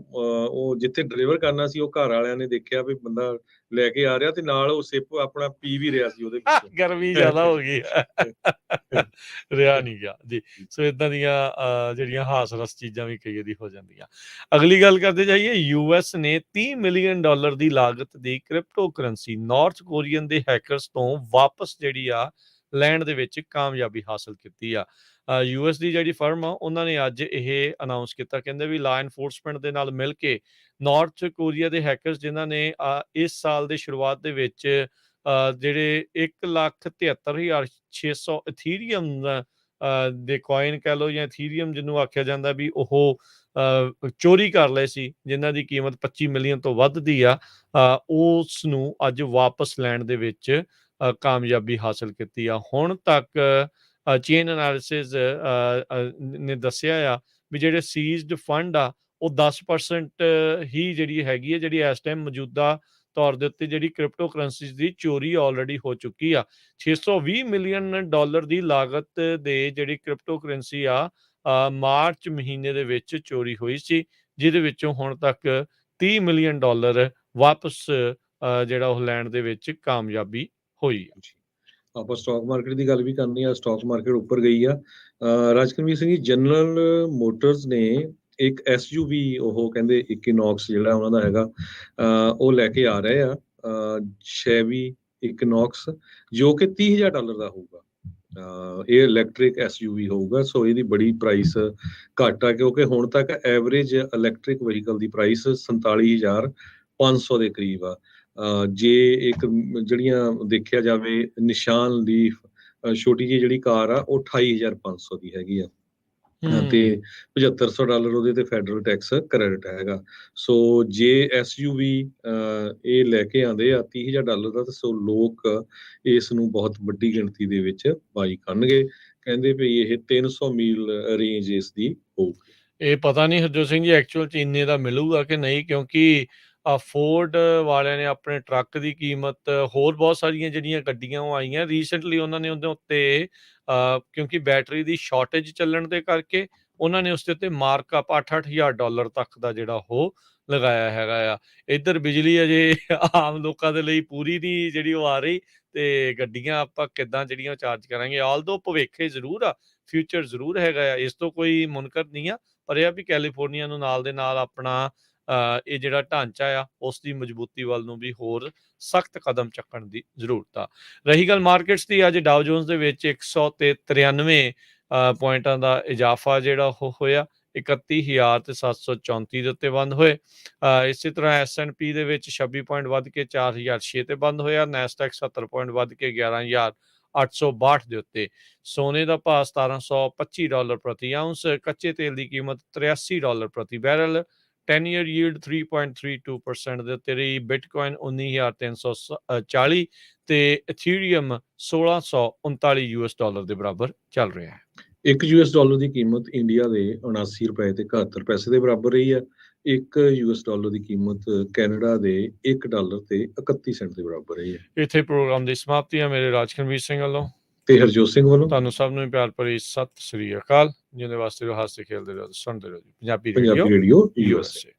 ਉਹ ਜਿੱਥੇ ਡਿਲੀਵਰ ਕਰਨਾ ਸੀ ਉਹ ਘਰ ਵਾਲਿਆਂ ਨੇ ਦੇਖਿਆ ਵੀ ਬੰਦਾ ਲੈ ਕੇ ਆ ਰਿਹਾ ਤੇ ਨਾਲ ਉਹ ਸਿਪ ਆਪਣਾ ਪੀ ਵੀ ਰਿਹਾ ਸੀ ਉਹਦੇ ਵਿੱਚੋਂ। ਗਰਮੀ ਜ਼ਿਆਦਾ ਹੋ ਗਈ ਰਿਹਾ ਨਹੀਂ ਗਿਆ ਜੀ। ਸੋ ਏਦਾਂ ਦੀਆਂ ਜਿਹੜੀਆਂ ਹਾਸ-ਰਸ ਚੀਜ਼ਾਂ ਵੀ ਕਈ ਵਾਰੀ ਹੋ ਜਾਂਦੀਆਂ। ਅਗਲੀ ਗੱਲ ਕਰਦੇ ਜਾਈਏ। US ਨੇ $30 ਮਿਲੀਅਨ ਦੀ ਲਾਗਤ ਦੀ ਕ੍ਰਿਪਟੋ ਕਰੰਸੀ ਨਾਰਥ ਕੋਰੀਅਨ ਦੇ ਹੈਕਰਸ ਤੋਂ ਵਾਪਸ ਜਿਹੜੀ ਆ ਲੈਣ ਦੇ ਵਿੱਚ ਕਾਮਯਾਬੀ ਹਾਸਲ ਕੀਤੀ ਆ। US ਦੀ ਜਿਹੜੀ ਫਰਮ ਆ ਉਹਨਾਂ ਨੇ ਅੱਜ ਇਹ ਅਨਾਉਂਸ ਕੀਤਾ, ਕਹਿੰਦੇ ਵੀ ਲਾ ਐਨਫੋਰਸਮੈਂਟ ਦੇ ਨਾਲ ਮਿਲ ਕੇ ਨਾਰਥ ਕੋਰੀਆ ਦੇ ਹੈਕਰਸ ਜਿਨ੍ਹਾਂ ਨੇ ਇਸ ਸਾਲ ਦੇ ਸ਼ੁਰੂਆਤ ਦੇ ਵਿੱਚ ਜਿਹੜੇ 1,73,600 ਇਥੀਰੀਅਮ ਦੇ ਕੋਇਨ ਕਹਿ ਲਓ ਜਾਂ ਇਥੀਰੀਅਮ ਜਿਹਨੂੰ ਆਖਿਆ ਜਾਂਦਾ ਵੀ ਉਹ ਚੋਰੀ ਕਰ ਲਏ ਸੀ, ਜਿਨ੍ਹਾਂ ਦੀ ਕੀਮਤ 25 ਮਿਲੀਅਨ ਤੋਂ ਵੱਧ ਦੀ ਆ, ਉਸ ਨੂੰ ਅੱਜ ਵਾਪਸ ਲੈਣ ਦੇ ਵਿੱਚ ਕਾਮਯਾਬੀ ਹਾਸਲ ਕੀਤੀ ਆ। ਹੁਣ ਤੱਕ ਚੇਨ ਐਨਾਲਿਸਿਸ ਨੇ ਦੱਸਿਆ ਆ ਵੀ ਜਿਹੜੇ ਸੀਜ਼ਡ ਫੰਡ ਆ ਉਹ 10% ਹੀ ਜਿਹੜੀ ਹੈਗੀ ਹੈ, ਜਿਹੜੀ ਇਸ ਟਾਈਮ ਮੌਜੂਦਾ ਤੌਰ ਦੇ ਉੱਤੇ ਜਿਹੜੀ ਕ੍ਰਿਪਟੋ ਕਰੰਸੀਜ਼ ਦੀ ਚੋਰੀ ਆਲਰੇਡੀ ਹੋ ਚੁੱਕੀ ਆ। 620 ਮਿਲੀਅਨ ਡਾਲਰ ਦੀ ਲਾਗਤ ਦੇ ਜਿਹੜੀ ਕ੍ਰਿਪਟੋ ਕਰੰਸੀ ਆ ਮਾਰਚ ਮਹੀਨੇ ਦੇ ਵਿੱਚ ਚੋਰੀ ਹੋਈ ਸੀ, ਜਿਹਦੇ ਵਿੱਚੋਂ ਹੁਣ ਤੱਕ 30 ਮਿਲੀਅਨ ਡਾਲਰ ਵਾਪਸ ਜਿਹੜਾ ਉਹ ਲੈਣ ਦੇ ਵਿੱਚ ਕਾਮਯਾਬੀ ਹੋਈ ਆ। ਆਪਾਂ ਸਟਾਕ ਮਾਰਕੀਟ ਦੀ ਗੱਲ ਵੀ ਕਰਨੀ ਆ। ਸਟਾਕ ਮਾਰਕੀਟ ਉੱਪਰ ਗਈ ਆ। ਰਾਜਕਨਵੀਰ ਸਿੰਘ ਜੀ, ਜਨਰਲ ਮੋਟਰਸ ਨੇ ਇੱਕ SUV ਉਹ ਕਹਿੰਦੇ ਇਕਨੋਕਸ ਜਿਹੜਾ ਉਹਨਾਂ ਦਾ ਹੈਗਾ ਉਹ ਲੈ ਕੇ ਆ ਰਹੇ ਆ, ਸ਼ੈਵੀ ਇਕਨੋਕਸ, ਜੋ ਕਿ $30,000 ਦਾ ਹੋਊਗਾ। ਇਹ ਇਲੈਕਟ੍ਰਿਕ SUV ਹੋਊਗਾ। ਸੋ ਇਹਦੀ ਬੜੀ ਪ੍ਰਾਈਸ ਘੱਟ ਆ, ਕਿਉਂਕਿ ਹੁਣ ਤੱਕ ਐਵਰੇਜ ਇਲੈਕਟ੍ਰਿਕ ਵਹੀਕਲ ਦੀ ਪ੍ਰਾਈਸ 47,500 ਦੇ ਕਰੀਬ ਆ। ਜੇ ਇੱਕ ਜਿਹੜੀਆਂ ਦੇਖਿਆ ਜਾਵੇ ਨਿਸ਼ਾਨ ਲੀਫ ਛੋਟੀ ਜਿਹੀ ਜਿਹੜੀ ਕਾਰ ਆ ਉਹ 28,500 ਦੀ ਹੈਗੀ ਆ, ਤੇ $7,500 ਉਹਦੇ ਤੇ ਫੈਡਰਲ ਟੈਕਸ ਕ੍ਰੈਡਿਟ ਹੈਗਾ। ਸੋ ਜੇ SUV ਇਹ ਲੈ ਕੇ ਆਉਂਦੇ ਆ $30,000 ਦਾ, ਸੋ ਲੋਕ ਇਸ ਨੂੰ ਬਹੁਤ ਵੱਡੀ ਗਿਣਤੀ ਦੇ ਵਿੱਚ ਬਾਈ ਕਰਨਗੇ। ਕਹਿੰਦੇ ਵੀ ਇਹ 300 ਮੀਲ ਰੇਂਜ ਇਸ ਦੀ ਹੋਊਗੀ। ਇਹ ਪਤਾ ਨਹੀਂ ਹਰਜੋਤ ਸਿੰਘ ਜੀ ਐਕਚੁਅਲ 'ਚ ਇੰਨੇ ਦਾ ਮਿਲੂਗਾ ਕਿ ਨਹੀਂ, ਕਿਉਂਕਿ ਫੋਰਡ ਵਾਲਿਆਂ ਨੇ ਆਪਣੇ ਟਰੱਕ ਦੀ ਕੀਮਤ, ਹੋਰ ਬਹੁਤ ਸਾਰੀਆਂ ਜਿਹੜੀਆਂ ਗੱਡੀਆਂ ਉਹ ਆਈਆਂ ਰੀਸੈਂਟਲੀ, ਉਹਨਾਂ ਨੇ ਉਹਦੇ ਉੱਤੇ ਕਿਉਂਕਿ ਬੈਟਰੀ ਦੀ ਸ਼ਾਰਟੇਜ ਚੱਲਣ ਦੇ ਕਰਕੇ ਉਹਨਾਂ ਨੇ ਉਸ ਦੇ ਉੱਤੇ ਮਾਰਕਅਪ $8,000 ਤੱਕ ਦਾ ਜਿਹੜਾ ਉਹ ਲਗਾਇਆ ਹੈਗਾ ਆ। ਇੱਧਰ ਬਿਜਲੀ ਅਜੇ ਆਮ ਲੋਕਾਂ ਦੇ ਲਈ ਪੂਰੀ ਨਹੀਂ ਜਿਹੜੀ ਉਹ ਆ ਰਹੀ, ਤੇ ਗੱਡੀਆਂ ਆਪਾਂ ਕਿੱਦਾਂ ਜਿਹੜੀਆਂ ਚਾਰਜ ਕਰਾਂਗੇ। ਆਲਦੋ ਭਵਿੱਖ ਜ਼ਰੂਰ ਆ, ਫਿਊਚਰ ਜ਼ਰੂਰ ਹੈਗਾ ਆ, ਇਸ ਤੋਂ ਕੋਈ ਮੁਨਕਰ ਨਹੀਂ ਆ, ਪਰ ਇਹ ਆ ਵੀ ਕੈਲੀਫੋਰਨੀਆ ਨੂੰ ਨਾਲ ਦੇ ਨਾਲ ਆਪਣਾ ਇਹ ਜਿਹੜਾ ਢਾਂਚਾ ਆ ਉਸ ਦੀ ਮਜ਼ਬੂਤੀ ਵੱਲ ਨੂੰ ਵੀ ਹੋਰ ਸਖਤ ਕਦਮ ਚੁੱਕਣ ਦੀ ਜ਼ਰੂਰਤ ਆ। ਰਹੀ ਗੱਲ ਮਾਰਕੀਟਸ ਦੀ, ਅੱਜ ਡਾਓ ਜੋਨਸ ਦੇ ਵਿੱਚ 193 ਪੁਆਇੰਟਾਂ ਦਾ ਇਜ਼ਾਫਾ ਜਿਹੜਾ ਉਹ ਹੋਇਆ, 31,734 ਦੇ ਉੱਤੇ ਬੰਦ ਹੋਏ। ਇਸੇ ਤਰ੍ਹਾਂ S&P ਦੇ ਵਿੱਚ 26 ਪੁਆਇੰਟ ਵੱਧ ਕੇ 4,006 ਤੇ ਬੰਦ ਹੋਇਆ। ਨੈਸਡੈਕ 70 ਪੁਆਇੰਟ ਵੱਧ ਕੇ 11,862 ਦੇ ਉੱਤੇ। ਸੋਨੇ ਦਾ ਭਾਅ $1,725 ਪ੍ਰਤੀ ਆਉਂਸ। ਕੱਚੇ ਤੇਲ ਦੀ ਕੀਮਤ $83 ਪ੍ਰਤੀ ਬੈਰਲ। 10 year yield 3.32% ਦੇ ਉੱਤੇ ਰਹੀ। ਬਿਟਕੋਇਨ 19,340 ਤੇ ਇਥੀਰੀਅਮ $1,639 ਦੇ ਬਰਾਬਰ ਚੱਲ ਰਿਹਾ ਹੈ। $1 ਦੀ ਕੀਮਤ ਇੰਡੀਆ ਦੇ 79 ਰੁਪਏ ਤੇ 71 ਪੈਸੇ ਦੇ ਬਰਾਬਰ ਰਹੀ ਹੈ। $1 ਦੀ ਕੀਮਤ ਕੈਨੇਡਾ ਦੇ $1 ਤੇ 31 ਸੈਂਟ ਦੇ ਬਰਾਬਰ ਰਹੀ ਹੈ। ਇੱਥੇ ਪ੍ਰੋਗਰਾਮ ਦੀ ਸਮਾਪਤੀ ਹੈ। ਮੇਰੇ ਰਾਜਕਨਵੀਰ ਸਿੰਘ ਵੱਲੋਂ ਤੇ ਹਰਜੋਤ ਸਿੰਘ ਵੱਲੋਂ ਤੁਹਾਨੂੰ ਸਭ ਨੂੰ ਪਿਆਰ ਭਰੀ ਸਤਿ ਸ੍ਰੀ ਅਕਾਲ। ਜਿਹਦੇ ਵਾਸਤੇ ਹਾਸੇ ਖੇਲਦੇ ਰਹੋ, ਸੁਣਦੇ ਰਹੋ ਪੰਜਾਬੀ ਰੇਡੀਓ USA।